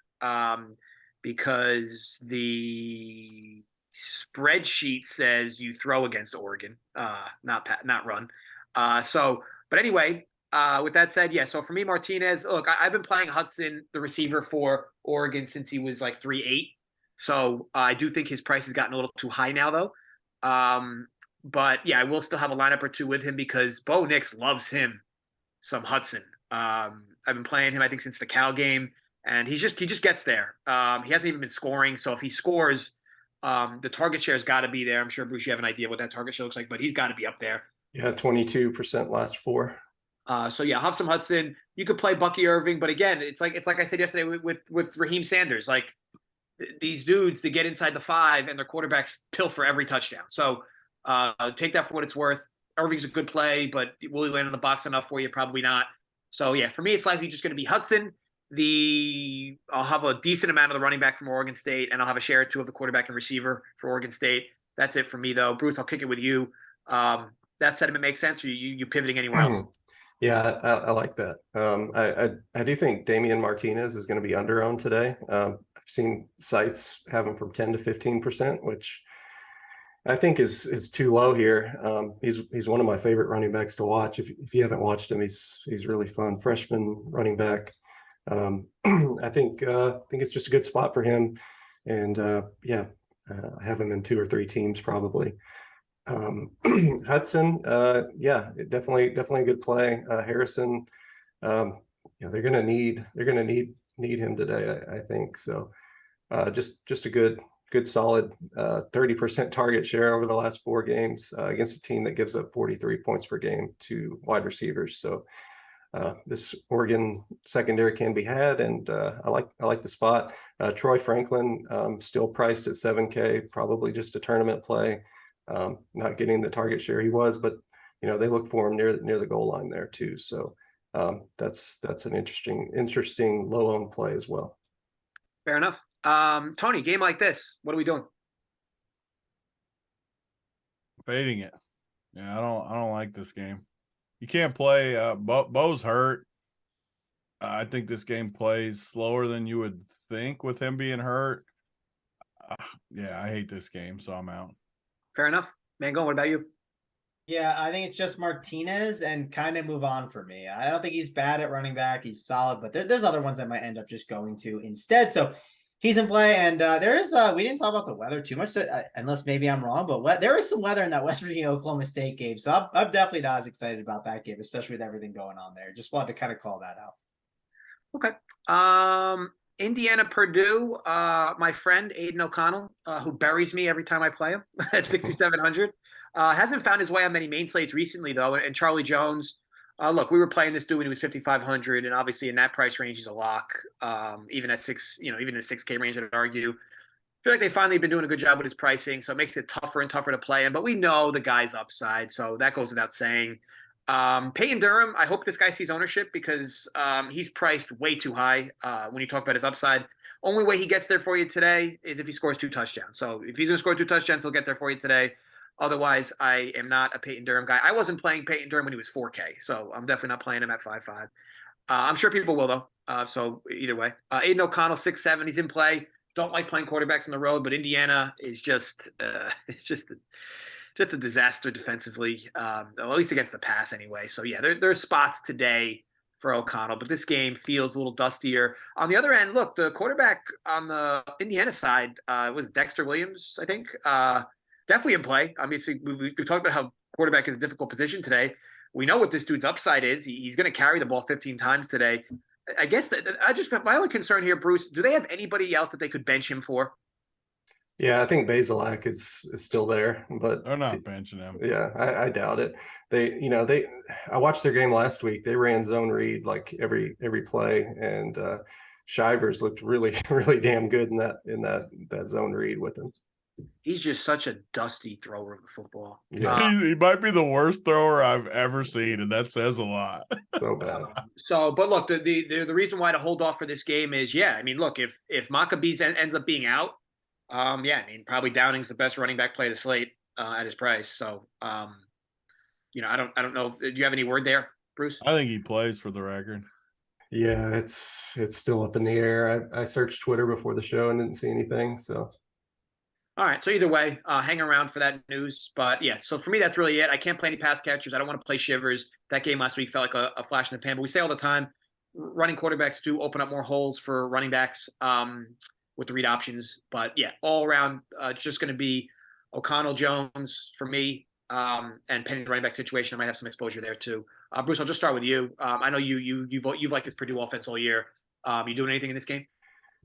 because the spreadsheet says you throw against Oregon, not run. But anyway, with that said, yeah. So for me, Martinez, look, I've been playing Hudson, the receiver for Oregon, since he was like 3.8. So I do think his price has gotten a little too high now, though. But yeah, I will still have a lineup or two with him because Bo Nix loves him some Hudson. I've been playing him, I think, since the Cal game, and he just gets there. He hasn't even been scoring, so if he scores, the target share's got to be there. I'm sure, Bruce, you have an idea what that target share looks like, but he's got to be up there. Yeah, 22% last 4. So yeah, have some Hudson. You could play Bucky Irving, but again, it's like I said yesterday with Raheem Sanders. Like these dudes, they get inside the 5, and their quarterbacks pilfer every touchdown. So take that for what it's worth. Irving's a good play, but will he land in the box enough for you? Probably not. So yeah, for me, it's likely just going to be Hudson. I'll have a decent amount of the running back from Oregon State, and I'll have a share or two of the quarterback and receiver for Oregon State. That's it for me, though. Bruce, I'll kick it with you. That sentiment makes sense. Or you pivoting anywhere else? Yeah, I like that. I do think Damian Martinez is going to be under-owned today. I've seen sites have him from 10 to 15%, which I think is too low here. He's one of my favorite running backs to watch. If you haven't watched him, he's really fun. Freshman running back. I think it's just a good spot for him. And I have him in 2 or 3 teams probably. Hudson, definitely a good play. Harrison, they're gonna need him today, I think. So just a good solid 30% target share over the last 4 games against a team that gives up 43 points per game to wide receivers. So this Oregon secondary can be had, and I like the spot. Troy Franklin still priced at $7K, probably just a tournament play. Not getting the target share he was, but they look for him near the goal line there too. So that's an interesting low owned play as well. Fair enough. Tony, game like this, what are we doing? Fading it. Yeah, I don't like this game. You can't play. Bo's hurt. I think this game plays slower than you would think with him being hurt. Yeah, I hate this game, so I'm out. Fair enough. Mangone, what about you? Yeah, I think it's just Martinez and kind of move on for me. I don't think he's bad at running back. He's solid, but there's other ones I might end up just going to instead. So he's in play, and there is we didn't talk about the weather too much, unless maybe I'm wrong, but there is some weather in that West Virginia Oklahoma State game. So I'm definitely not as excited about that game, especially with everything going on there. Just wanted to kind of call that out. Okay. Indiana, Purdue, my friend Aiden O'Connell, who buries me every time I play him at 6,700, hasn't found his way on many main slates recently, though. And Charlie Jones, look, we were playing this dude when he was 5,500, and obviously in that price range, he's a lock. Even at even in the 6K range, I'd argue. I feel like they finally been doing a good job with his pricing, so it makes it tougher and tougher to play him. But we know the guy's upside, so that goes without saying. Peyton Durham, I hope this guy sees ownership because he's priced way too high when you talk about his upside. Only way he gets there for you today is if he scores 2 touchdowns. So if he's going to score 2 touchdowns, he'll get there for you today. Otherwise, I am not a Peyton Durham guy. I wasn't playing Peyton Durham when he was 4K, so I'm definitely not playing him at 5.5. I'm sure people will, though. So either way. Aiden O'Connell, 6.7. He's in play. Don't like playing quarterbacks on the road, but Indiana is just it's just a disaster defensively, at least against the pass anyway. So, yeah, there's spots today for O'Connell, but this game feels a little dustier. On the other end, look, the quarterback on the Indiana side was Dexter Williams, I think. Definitely in play. Obviously, we've talked about how quarterback is a difficult position today. We know what this dude's upside is. He's going to carry the ball 15 times today. I guess my only concern here, Bruce, do they have anybody else that they could bench him for? Yeah, I think Bazelak is still there, but they're not benching him. Yeah, I doubt it. I watched their game last week. They ran zone read like every play, and Shivers looked really, really damn good in that zone read with him. He's just such a dusty thrower of the football. Yeah. He might be the worst thrower I've ever seen, and that says a lot. So bad. But look, the reason why to hold off for this game is, look, if Maccabees ends up being out, probably Downing's the best running back play of the slate at his price. So, I don't know. Do you have any word there, Bruce? I think he plays, for the record. Yeah, it's still up in the air. I searched Twitter before the show and didn't see anything. So, All right. So either way, hang around for that news. But yeah, so for me, that's really it. I can't play any pass catchers. I don't want to play Shivers. That game last week felt like a flash in the pan. But we say all the time, running quarterbacks do open up more holes for running backs with the read options. But yeah, all around, it's just going to be O'Connell, Jones for me, and pending the running back situation, I might have some exposure there too. Bruce, I'll just start with you. I know you've liked this Purdue offense all year. You doing anything in this game?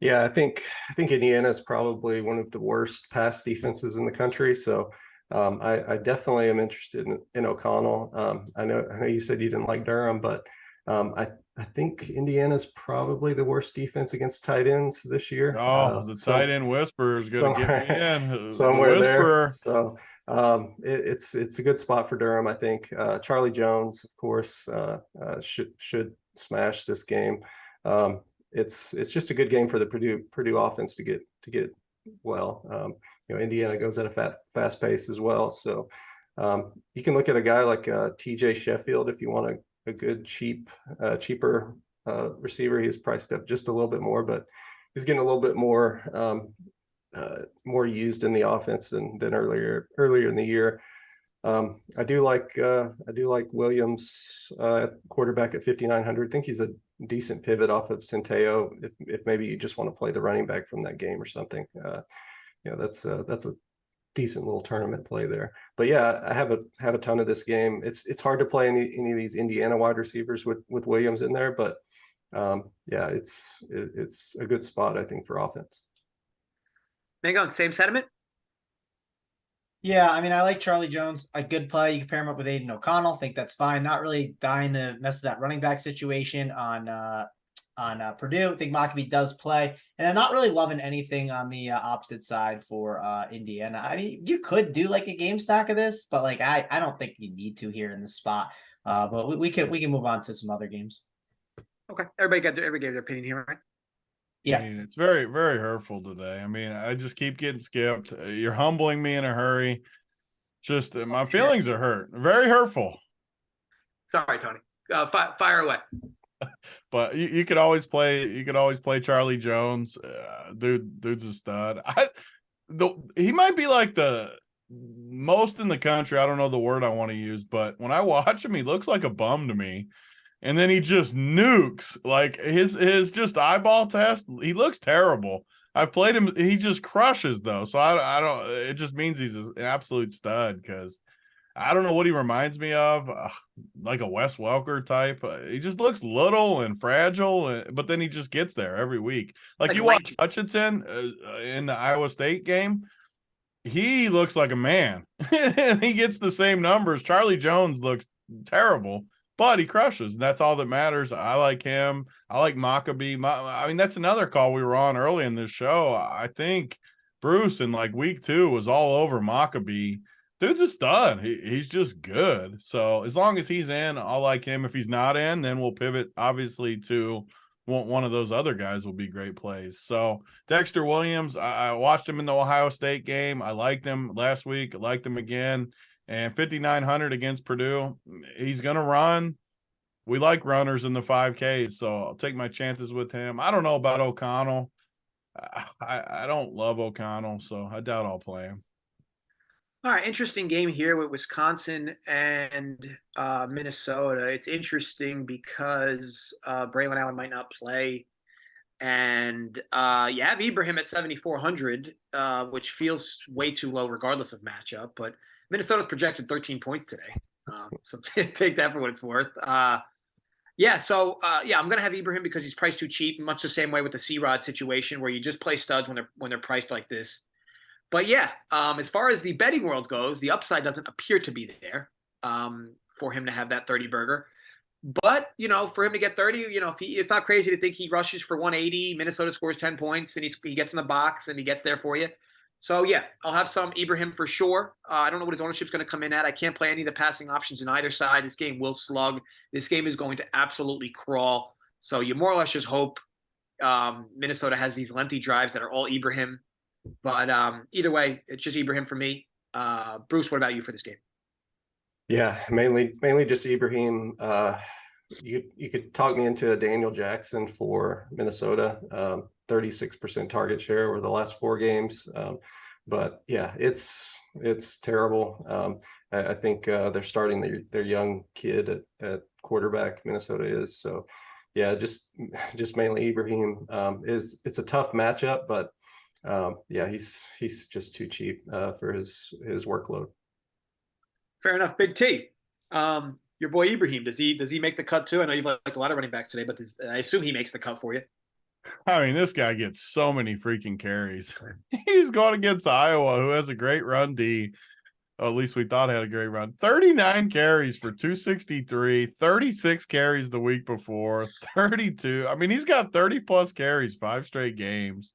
Yeah, I think Indiana is probably one of the worst pass defenses in the country. So I definitely am interested in O'Connell. I know you said you didn't like Durham, but I think Indiana's probably the worst defense against tight ends this year. Oh, the tight end whisperer is going to get me in. Somewhere the there. So it's a good spot for Durham, I think. Charlie Jones, of course, should smash this game. It's just a good game for the Purdue offense to get well. Indiana goes at a fast pace as well. So you can look at a guy like TJ Sheffield if you want a good cheaper receiver. He's priced up just a little bit more, but he's getting a little bit more used in the offense than earlier in the year. I do like Williams quarterback at 5,900. I think he's a decent pivot off of Centeo if maybe you just want to play the running back from that game or something. That's a decent little tournament play there. But yeah, I have a ton of this game. It's hard to play any of these Indiana wide receivers with Williams in there, but yeah, it's a good spot, I think, for offense. Mangone, same sentiment? Yeah, I mean, I like Charlie Jones. A good play. You can pair him up with Aiden O'Connell. Think that's fine. Not really dying to mess with that running back situation on Purdue. I think Maccabee does play, and I'm not really loving anything on the opposite side for Indiana. I mean, you could do like a game stack of this, but like I don't think you need to here in this spot. But we can move on to some other games. Okay, everybody gave their opinion here, right? Yeah, I mean, it's very, very hurtful today. I mean, I just keep getting skipped. You're humbling me in a hurry. Just my feelings are hurt. Very hurtful. Sorry, Tony. Fire away. But you could always play. You could always play Charlie Jones. Dude's a stud. He might be like the most in the country. I don't know the word I want to use, but when I watch him, he looks like a bum to me. And then he just nukes, like his just eyeball test. He looks terrible. I've played him. He just crushes though. So I don't, it just means he's an absolute stud because I don't know what he reminds me of, like a Wes Welker type. He just looks little and fragile, but then he just gets there every week. Like you watch Hutchinson in the Iowa State game. He looks like a man and he gets the same numbers. Charlie Jones looks terrible. But he crushes, and that's all that matters. I like him. I like Maccabee. I mean, that's another call we were on early in this show. I think Bruce in like week 2 was all over Maccabee. Dude's a stud. He's just good. So as long as he's in, I'll like him. If he's not in, then we'll pivot, obviously, to one of those other guys will be great plays. So Dexter Williams, I watched him in the Ohio State game. I liked him last week. I liked him again. And 5,900 against Purdue, he's going to run. We like runners in the 5Ks, so I'll take my chances with him. I don't know about O'Connell. I don't love O'Connell, so I doubt I'll play him. All right, interesting game here with Wisconsin and Minnesota. It's interesting because Braylon Allen might not play. And you have Ibrahim at 7,400, which feels way too low regardless of matchup, but Minnesota's projected 13 points today. So take that for what it's worth. I'm going to have Ibrahim because he's priced too cheap, much the same way with the C-Rod situation where you just play studs when they're priced like this. But yeah, as far as the betting world goes, the upside doesn't appear to be there for him to have that 30 burger. But, for him to get 30, it's not crazy to think he rushes for 180, Minnesota scores 10 points, and he gets in the box and he gets there for you. So, yeah, I'll have some Ibrahim for sure. I don't know what his ownership's going to come in at. I can't play any of the passing options in either side. This game will slug. This game is going to absolutely crawl. So you more or less just hope Minnesota has these lengthy drives that are all Ibrahim. But either way, it's just Ibrahim for me. Bruce, what about you for this game? Yeah, mainly just Ibrahim. You could talk me into a Daniel Jackson for Minnesota. 36% target share over the last 4 games. But yeah, it's terrible. I think they're starting their young kid at quarterback. Minnesota is. So yeah, just mainly Ibrahim. It's a tough matchup, but yeah, he's just too cheap for his workload. Fair enough. Big T. Your boy Ibrahim, does he make the cut too? I know you've liked a lot of running backs today, but I assume he makes the cut for you. I mean, this guy gets so many freaking carries. He's going against Iowa, who has a great run D. At least we thought had a great run. 39 carries for 263, 36 carries the week before, 32. I mean, he's got 30 plus carries, 5 straight games.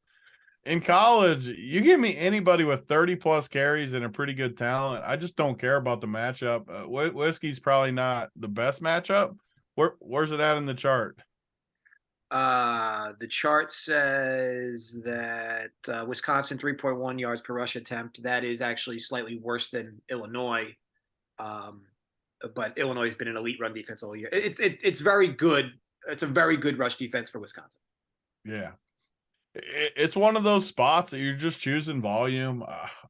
In college, you give me anybody with 30 plus carries and a pretty good talent. I just don't care about the matchup. Whiskey's probably not the best matchup. Where's it at in the chart? The chart says that Wisconsin 3.1 yards per rush attempt. That is actually slightly worse than Illinois. But Illinois has been an elite run defense all year. It's very good. It's a very good rush defense for Wisconsin. Yeah. It's one of those spots that you're just choosing volume.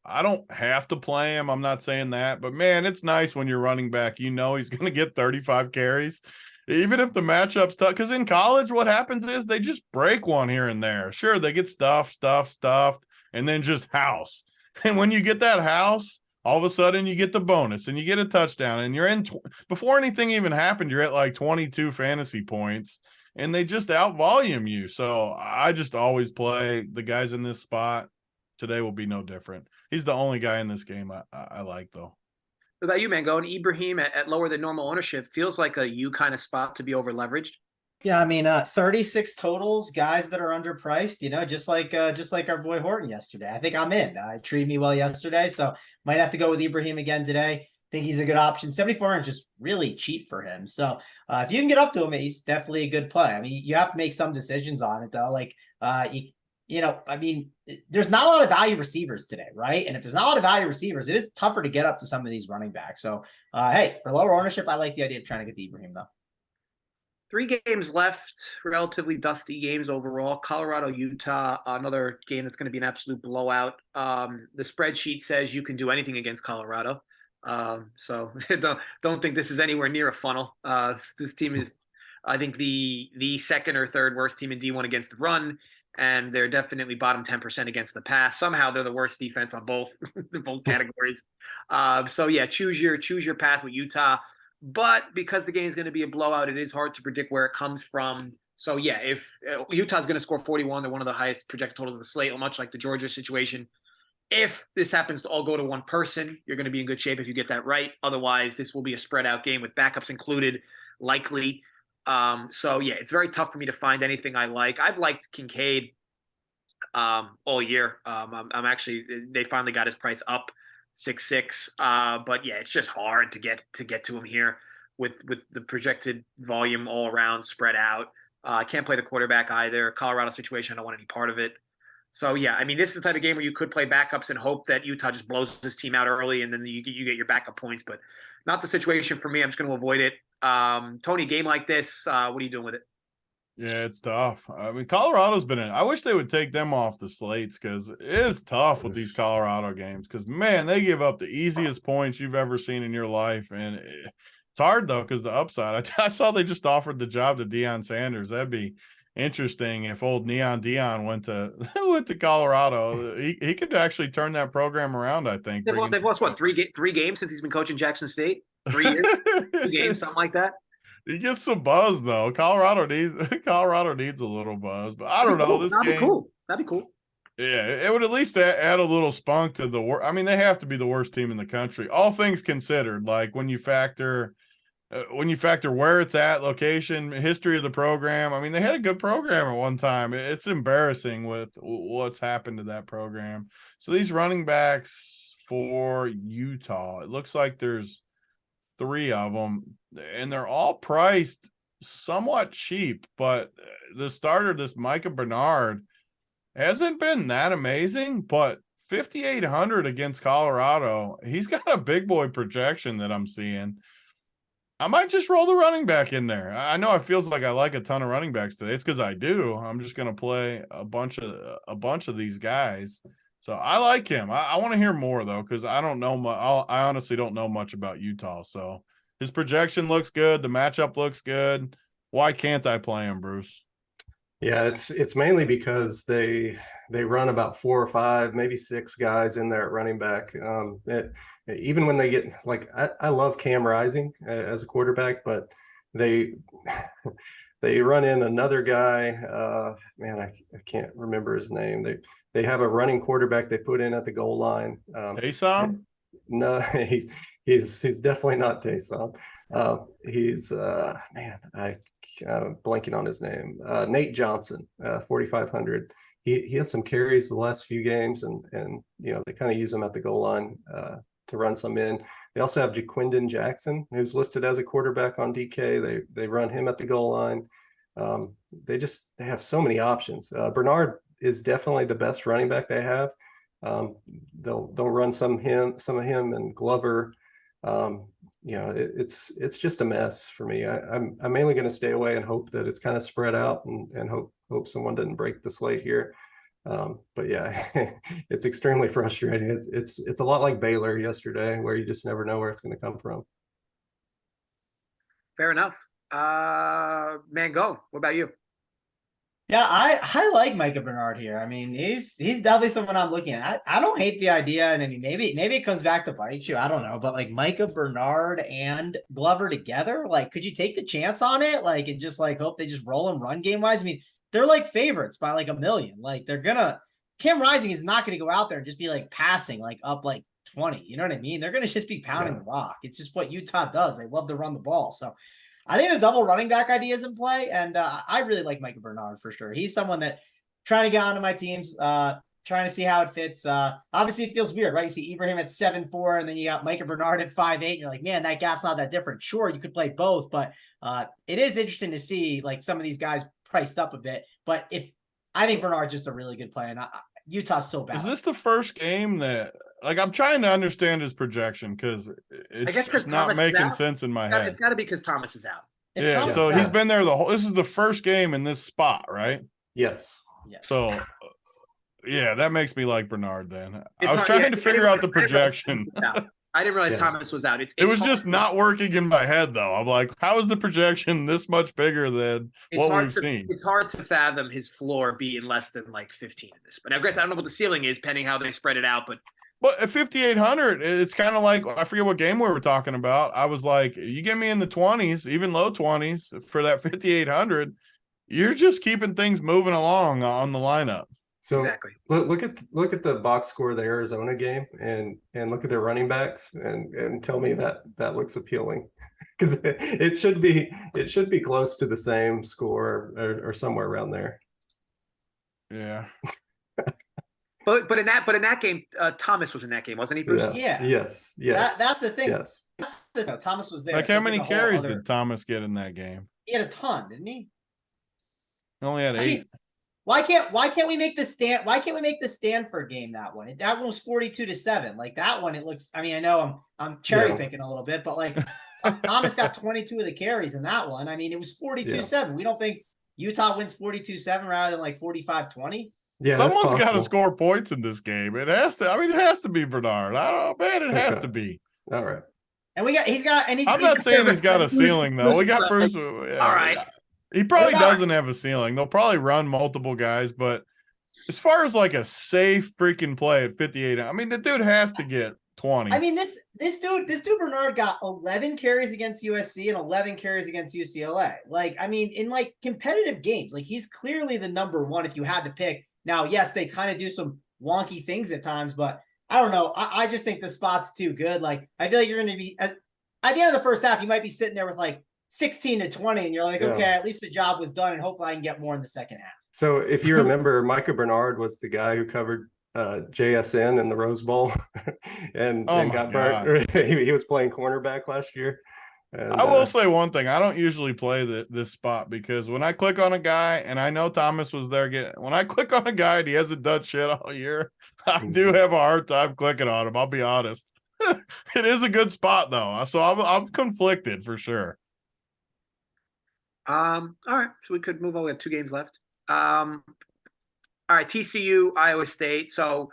I don't have to play him. I'm not saying that, but man, it's nice when you're running back. You know he's going to get 35 carries. Even if the matchup's tough, because in college, what happens is they just break one here and there. Sure, they get stuffed, and then just house. And when you get that house, all of a sudden you get the bonus and you get a touchdown, and you're in before anything even happened, you're at like 22 fantasy points, and they just out-volume you. So I just always play the guys in this spot. Today will be no different. He's the only guy in this game I like, though. What about you, Mangone? Ibrahim at lower than normal ownership feels like a you kind of spot to be over leveraged. Yeah, I mean, 36 totals, guys that are underpriced, just like our boy Horton yesterday. I think I'm in. It treated me well yesterday, so might have to go with Ibrahim again today. Think he's a good option. 74 is just really cheap for him. So if you can get up to him, he's definitely a good play. I mean, you have to make some decisions on it though. Like I mean, there's not a lot of value receivers today, right? And if there's not a lot of value receivers, it is tougher to get up to some of these running backs. So, hey, for lower ownership, I like the idea of trying to get the Ibrahim, though. 3 games left, relatively dusty games overall. Colorado, Utah, another game that's going to be an absolute blowout. The spreadsheet says you can do anything against Colorado. So don't think this is anywhere near a funnel. This team is, I think, the second or third worst team in D1 against the run. And they're definitely bottom 10% against the pass. Somehow they're the worst defense on both categories. So yeah, choose your path with Utah. But because the game is going to be a blowout, it is hard to predict where it comes from. So yeah, if Utah's going to score 41, they're one of the highest projected totals of the slate, much like the Georgia situation. If this happens to all go to one person, you're going to be in good shape if you get that right. Otherwise, this will be a spread out game with backups included, likely. So yeah, it's very tough for me to find anything I like. I've liked Kincaid all year. I'm actually, they finally got his price up 6.6. But yeah, it's just hard to get to him here with the projected volume all around spread out. I can't play the quarterback either. Colorado situation, I don't want any part of it. So yeah, I mean, this is the type of game where you could play backups and hope that Utah just blows this team out early, and then you get your backup points. But not the situation for me. I'm just going to avoid it. Tony, game like this, what are you doing with it? Yeah, it's tough. I mean, Colorado's been in. I wish they would take them off the slates because it's tough with these Colorado games. Because man, they give up the easiest points you've ever seen in your life, and it's hard though because the upside. I saw they just offered the job to Deion Sanders. That'd be interesting if old Neon Deion went to Colorado. He could actually turn that program around. I think they've lost what three games since he's been coaching Jackson State. 3 years, 2 games, something like that. He gets some buzz though. Colorado needs a little buzz, but I don't know. This That'd be cool. That'd be cool. Yeah, it would at least add a little spunk to the work. I mean, they have to be the worst team in the country, all things considered. Like when you factor where it's at, location, history of the program. I mean, they had a good program at one time. It's embarrassing with what's happened to that program. So these running backs for Utah, it looks like there's 3 of them, and they're all priced somewhat cheap. But the starter, this Micah Bernard, hasn't been that amazing, but 5,800 against Colorado. He's got a big boy projection that I'm seeing. I might just roll the running back in there. I know it feels like I like a ton of running backs today. It's because I do. I'm just going to play a bunch of these guys. So I like him. I want to hear more though, because I don't know much. I honestly don't know much about Utah. So his projection looks good. The matchup looks good. Why can't I play him, Bruce? Yeah, it's mainly because they run about 4 or 5, maybe 6 guys in there at running back. Even when they get like I love Cam Rising as a quarterback, but they they run in another guy. Man, I can't remember his name. They have a running quarterback they put in at the goal line. Taysom? No, he's definitely not Taysom. He's man, I blanking on his name. Nate Johnson, 4,500. He has some carries the last few games, and they kind of use him at the goal line to run some in. They also have Jaquindon Jackson, who's listed as a quarterback on DK. They run him at the goal line. They have so many options. Bernard is definitely the best running back they have. They'll run some of him and Glover. It's just a mess for me. I'm mainly going to stay away and hope that it's kind of spread out and hope someone doesn't break the slate here. But yeah, it's extremely frustrating. It's a lot like Baylor yesterday, where you just never know where it's going to come from. Fair enough. Mangone, what about you? Yeah, I like Micah Bernard here. I mean, he's definitely someone I'm looking at. I don't hate the idea, and I mean, maybe it comes back to bite you. I don't know, but like Micah Bernard and Glover together, like, could you take the chance on it? Like, and just like hope they just roll them run game wise. I mean, they're like favorites by like 1 million. Like, Cam Rising is not gonna go out there and just be like passing like up like 20. You know what I mean? They're gonna just be pounding the rock. It's just what Utah does. They love to run the ball. So I think the double running back idea is in play, and I really like Micah Bernard for sure. He's someone that trying to get onto my teams, trying to see how it fits. Obviously, it feels weird, right? You see Ibrahim at 7'4", and then you got Micah Bernard at 5'8", and you're like, man, that gap's not that different. Sure, you could play both, but it is interesting to see like some of these guys priced up a bit. But I think Bernard's just a really good play, and Utah's so bad. Is this the first game that, like, I'm trying to understand his projection because it's just not making sense in my head. It's got to be because Thomas is out. So he's been there this is the first game in this spot, right? Yes. So, yeah, that makes me like Bernard then. I was trying to figure out the projection. I didn't realize Thomas was out. It was just not working in my head, though. I'm like, how is the projection this much bigger than what we've seen? It's hard to fathom his floor being less than like 15 in this. But now, granted, I don't know what the ceiling is, pending how they spread it out. But at 5,800, it's kind of like, I forget what game we were talking about. I was like, you get me in the 20s, even low 20s for that 5,800, you're just keeping things moving along on the lineup. So exactly. Look at the box score of the Arizona game and look at their running backs and tell me that looks appealing, because it should be close to the same score or somewhere around there. Yeah. But in that game, Thomas was in that game, wasn't he, Bruce? Yeah. Yes. That's the thing. Yes. Thomas was there. Like, how many carries did Thomas get in that game? He had a ton, didn't he? He only had 8. Why can't we make the stand? Why can't we make the Stanford game that one? That one was 42-7. Like that one, it looks. I mean, I know I'm cherry picking a little bit, but like Thomas got 22 of the carries in that one. I mean, it was 42-7. We don't think Utah wins 42-7 rather than like 45-20. Yeah, someone's got to score points in this game. It has to. I mean, it has to be Bernard. I don't know, man. It has to be. All right. And I'm not saying he's got a ceiling though. We got Bruce. All right. He probably doesn't have a ceiling. They'll probably run multiple guys, but as far as like a safe freaking play at 58, I mean, the dude has to get 20. I mean, this dude Bernard got 11 carries against USC and 11 carries against UCLA. Like, I mean, in like competitive games, like he's clearly the number one if you had to pick. Now, yes, they kind of do some wonky things at times, but I don't know. I just think the spot's too good. Like, I feel like you're going to be at the end of the first half, you might be sitting there with like 16-20, and you're like, okay, at least the job was done, and hopefully I can get more in the second half. So if you remember, Micah Bernard was the guy who covered JSN in the Rose Bowl and got burnt. He was playing cornerback last year. And, I will say one thing. I don't usually play this spot because when I click on a guy, and I know Thomas was there, when I click on a guy and he hasn't done shit all year, I do have a hard time clicking on him. I'll be honest. It is a good spot though, so I'm conflicted for sure. All right, so we could move on. We have 2 games left. All right, TCU, Iowa State. So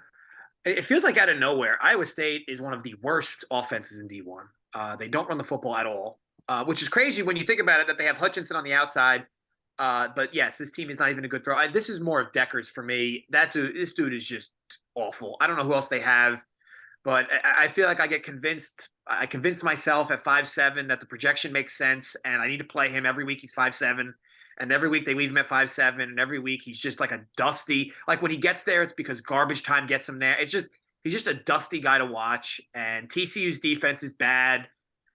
It feels like out of nowhere. Iowa State is one of the worst offenses in D1. They don't run the football at all, which is crazy when you think about it, that they have Hutchinson on the outside. But yes, this team is not even a good throw. This is more of Decker's for me. This dude is just awful. I don't know who else they have, but I feel like I get convinced. I convinced myself at 5'7" that the projection makes sense, and I need to play him every week. He's 5'7". And every week they leave him at 5'7", and every week he's just like a dusty. Like when he gets there, it's because garbage time gets him there. He's just a dusty guy to watch. And TCU's defense is bad,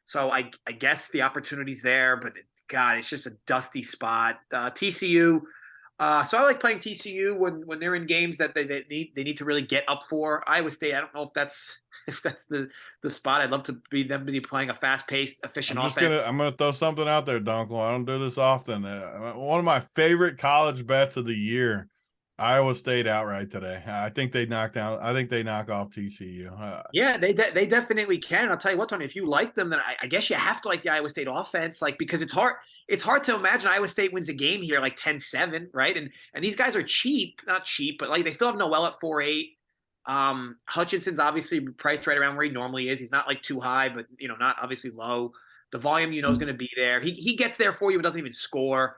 so I guess the opportunity's there. But God, it's just a dusty spot. TCU. So I like playing TCU when they're in games that they need to really get up for. Iowa State, I don't know if that's the spot. I'd love to be playing a fast-paced, efficient offense. I'm gonna throw something out there, Dunkel. I don't do this often. One of my favorite college bets of the year, Iowa State outright today. I think they knock off TCU. Yeah, they definitely can. I'll tell you what, Tony, if you like them, then I guess you have to like the Iowa State offense, like, because it's hard. It's hard to imagine Iowa State wins a game here like 10-7, right? And these guys are not cheap, but like they still have Noel at 4.8. Hutchinson's obviously priced right around where he normally is. He's not like too high, but not obviously low. The volume is going to be there. He gets there for you, but doesn't even score.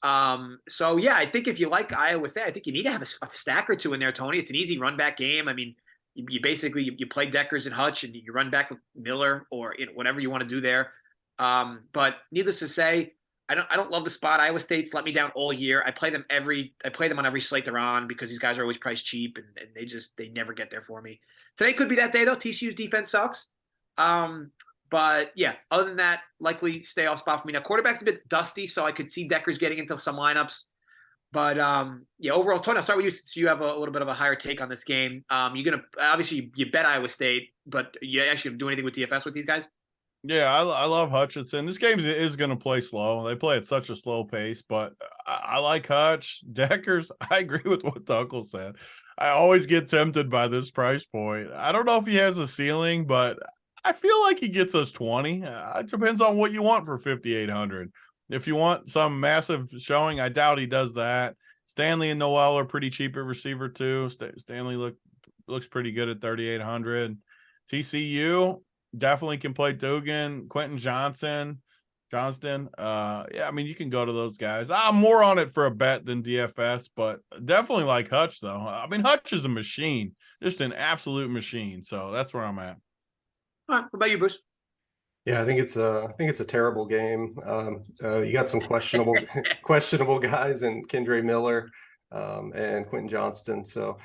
So yeah, I think if you like Iowa State, I think you need to have a stack or two in there, Tony. It's an easy run back game. I mean, you basically you play Deckers and Hutch, and you run back with Miller or whatever you want to do there. But needless to say, I don't love the spot. Iowa State's let me down all year. I play them on every slate they're on because these guys are always priced cheap, and they never get there for me. Today could be that day though. TCU's defense sucks. But yeah, other than that, likely stay off spot for me. Now quarterback's a bit dusty, so I could see Deckers getting into some lineups. But yeah, overall, Tony, I'll start with you since you have a little bit of a higher take on this game. You're gonna obviously you bet Iowa State, but you actually do anything with DFS with these guys? Yeah, I love Hutchinson. This game is going to play slow. They play at such a slow pace, but I like Hutch. Deckers, I agree with what Dunkel said. I always get tempted by this price point. I don't know if he has a ceiling, but I feel like he gets us 20. It depends on what you want for 5,800. If you want some massive showing, I doubt he does that. Stanley and Noel are pretty cheap at receiver too. Stanley looks pretty good at 3,800. TCU definitely can play Dugan, Quentin Johnston. Yeah, I mean, you can go to those guys. I'm more on it for a bet than DFS, but definitely like Hutch, though. I mean, Hutch is a machine, just an absolute machine. So that's where I'm at. All right, what about you, Bruce? Yeah, I think it's a terrible game. You got some questionable guys in Kendre Miller and Quentin Johnston. So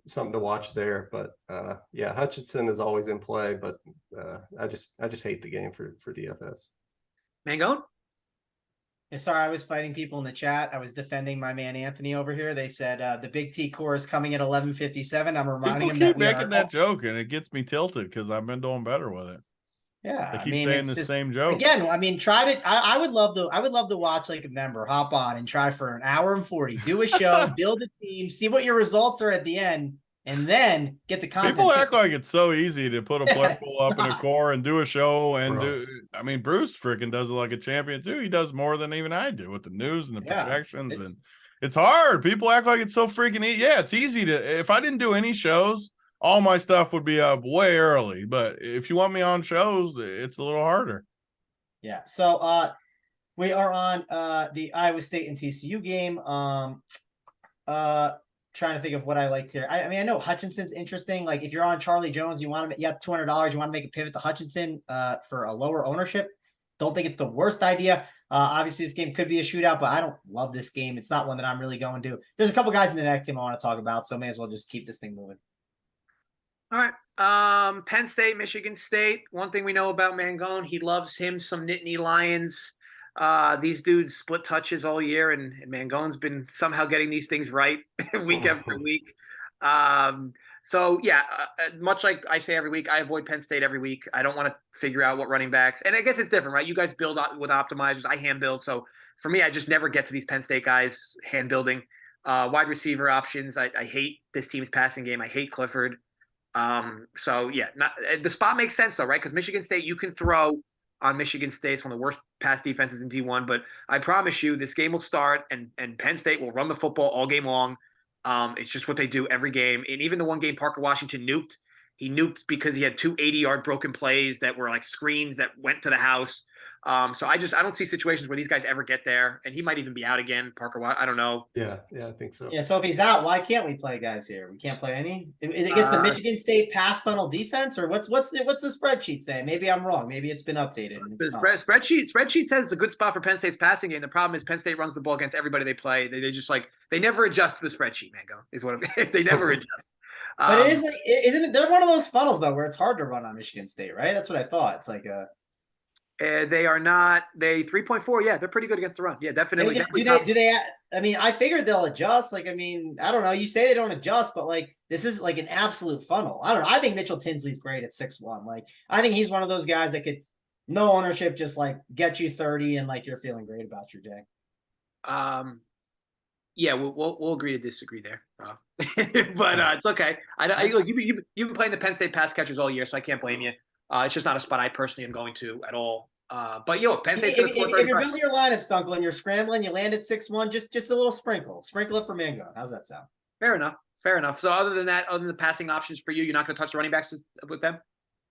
something to watch there. But yeah, Hutchinson is always in play, but I just hate the game for DFS. Mangone? Yeah, sorry, I was fighting people in the chat. I was defending my man Anthony over here. They said the Big T core is coming at 11:57. I'm reminding him that making that joke, and it gets me tilted because I've been doing better with it. Yeah, I keep saying the same joke again. I mean, try to. I would love to watch like a member hop on and try for an hour and 40. Do a show, build a team, see what your results are at the end, and then get the content. People act like it's so easy to put a player pool up in a core and do a show and I mean, Bruce freaking does it like a champion too. He does more than even I do with the news and the projections, and it's hard. People act like it's so freaking easy. Yeah, it's easy to. If I didn't do any shows, all my stuff would be up way early. But if you want me on shows, it's a little harder. Yeah. So we are on the Iowa State and TCU game. Trying to think of what I liked here. I mean, I know Hutchinson's interesting. Like if you're on Charlie Jones, you have $200, you want to make a pivot to Hutchinson for a lower ownership. Don't think it's the worst idea. Obviously, this game could be a shootout, but I don't love this game. It's not one that I'm really going to. There's a couple guys in the next team I want to talk about, so may as well just keep this thing moving. All right. Penn State, Michigan State. One thing we know about Mangone, he loves him some Nittany Lions. These dudes split touches all year, and Mangone's been somehow getting these things right week after week. So yeah, much like I say every week, I avoid Penn State every week. I don't want to figure out what running backs, and I guess it's different, right? You guys build with optimizers. I hand build. So for me, I just never get to these Penn State guys hand building. Wide receiver options. I hate this team's passing game. I hate Clifford. So yeah, the spot makes sense though, right? Because Michigan State, you can throw on Michigan State. It's one of the worst pass defenses in D1, but I promise you this game will start and Penn State will run the football all game long. It's just what they do every game. And even the one game Parker Washington nuked, he nuked because he had 2 80-yard broken plays that were like screens that went to the house. So I don't see situations where these guys ever get there, and he might even be out again. Parker, I don't know. Yeah, I think so. Yeah, so if he's out, why can't we play guys here? We can't play any. Is it against the Michigan State pass funnel defense, or what's the spreadsheet say? Maybe I'm wrong. Maybe it's been updated. The spreadsheet says it's a good spot for Penn State's passing game. The problem is Penn State runs the ball against everybody they play. They just they never adjust to the spreadsheet, Mango. Is what they never adjust. But isn't it? They're one of those funnels though, where it's hard to run on Michigan State, right? That's what I thought. It's like a. They are not. They 3.4. Yeah, they're pretty good against the run. Yeah, definitely. Do they? I mean, I figured they'll adjust. Like, I mean, I don't know. You say they don't adjust, but like this is like an absolute funnel. I don't know. I think Mitchell Tinsley's great at 6'1". Like, I think he's one of those guys that could, no ownership, just like get you 30 and like you're feeling great about your day. Yeah, we'll agree to disagree there. But it's okay. Look, you've been playing the Penn State pass catchers all year, so I can't blame you. It's just not a spot I personally am going to at all. But Penn State's going to score 35. If you're building your lineups, Dunkel, and you're scrambling, you land at 6'1", just a little sprinkle it for Mangone. How's that sound? Fair enough. So other than that, other than the passing options for you, you're not going to touch the running backs with them?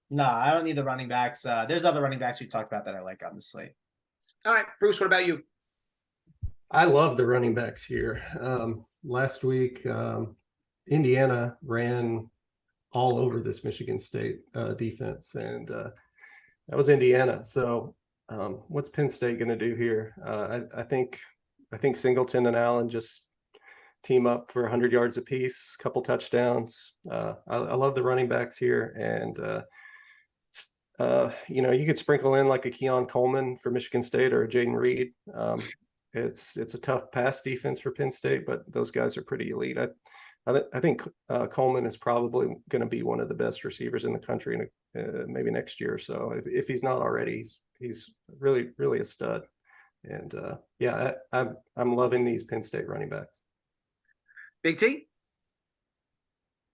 No, I don't need the running backs. There's other running backs we talked about that I like on the slate. All right, Bruce, what about you? I love the running backs here. Last week, Indiana ran all over this Michigan State defense, and that was Indiana. So what's Penn State going to do here? I think Singleton and Allen just team up for 100 yards apiece, couple touchdowns. I love the running backs here, and you could sprinkle in like a Keon Coleman for Michigan State or a Jaden Reed. It's a tough pass defense for Penn State, but those guys are pretty elite. I think Coleman is probably going to be one of the best receivers in the country maybe next year or so. If he's not already, he's really, really a stud. And I'm loving these Penn State running backs. Big T?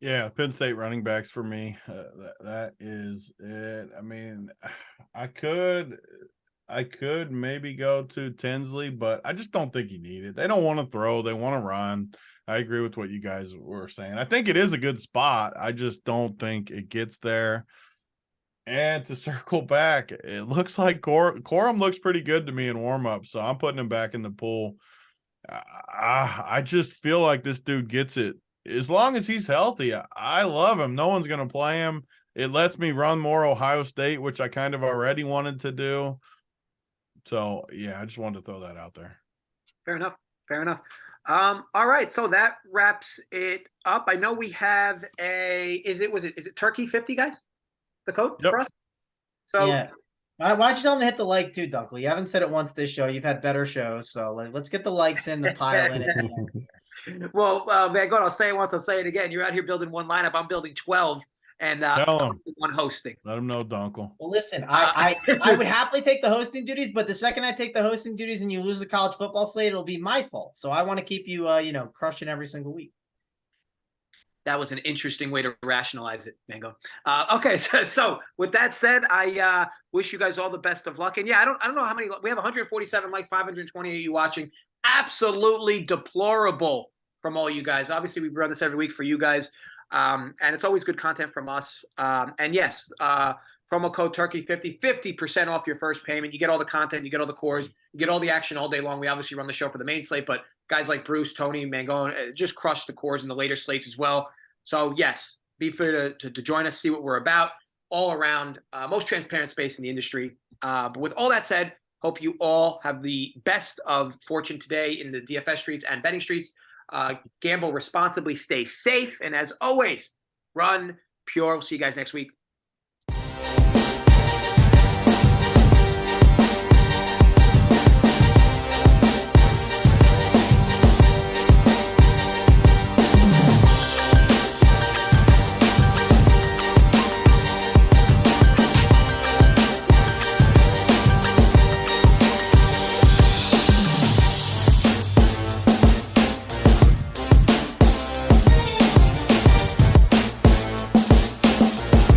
Yeah, Penn State running backs for me. That is it. I mean, I could maybe go to Tinsley, but I just don't think you need it. They don't want to throw. They want to run. I agree with what you guys were saying. I think it is a good spot. I just don't think it gets there. And to circle back, it looks like Corum looks pretty good to me in warm-up, so I'm putting him back in the pool. I just feel like this dude gets it. As long as he's healthy, I love him. No one's going to play him. It lets me run more Ohio State, which I kind of already wanted to do. So, yeah, I just wanted to throw that out there. Fair enough. All right, so that wraps it up. I know we have is it Turkey 50, guys? The code for us? So yeah. Why don't you tell them to hit the like too, Dunkel? You haven't said it once this show. You've had better shows, so let's get the likes in, the pile in it. Well, man, God, I'll say it once, I'll say it again. You're out here building one lineup. I'm building 12, and one hosting. Let him know, Dunkel. Well, listen, I would happily take the hosting duties, but the second I take the hosting duties and you lose the college football slate, it'll be my fault. So I want to keep you, crushing every single week. That was an interesting way to rationalize it, Mango. Okay, so with that said, I wish you guys all the best of luck. And yeah, I don't know how many we have. 147 likes, 520 of you watching. Absolutely deplorable from all you guys. Obviously, we run this every week for you guys, and it's always good content from us. And yes, promo code Turkey50, 50% off your first payment. You get all the content, you get all the cores, you get all the action all day long. We obviously run the show for the main slate, but guys like Bruce, Tony, Mangone just crush the cores in the later slates as well. So yes, be free to join us, see what we're about. All around, most transparent space in the industry. But with all that said, hope you all have the best of fortune today in the DFS streets and betting streets. Gamble responsibly, stay safe, and as always, run pure. We'll see you guys next week.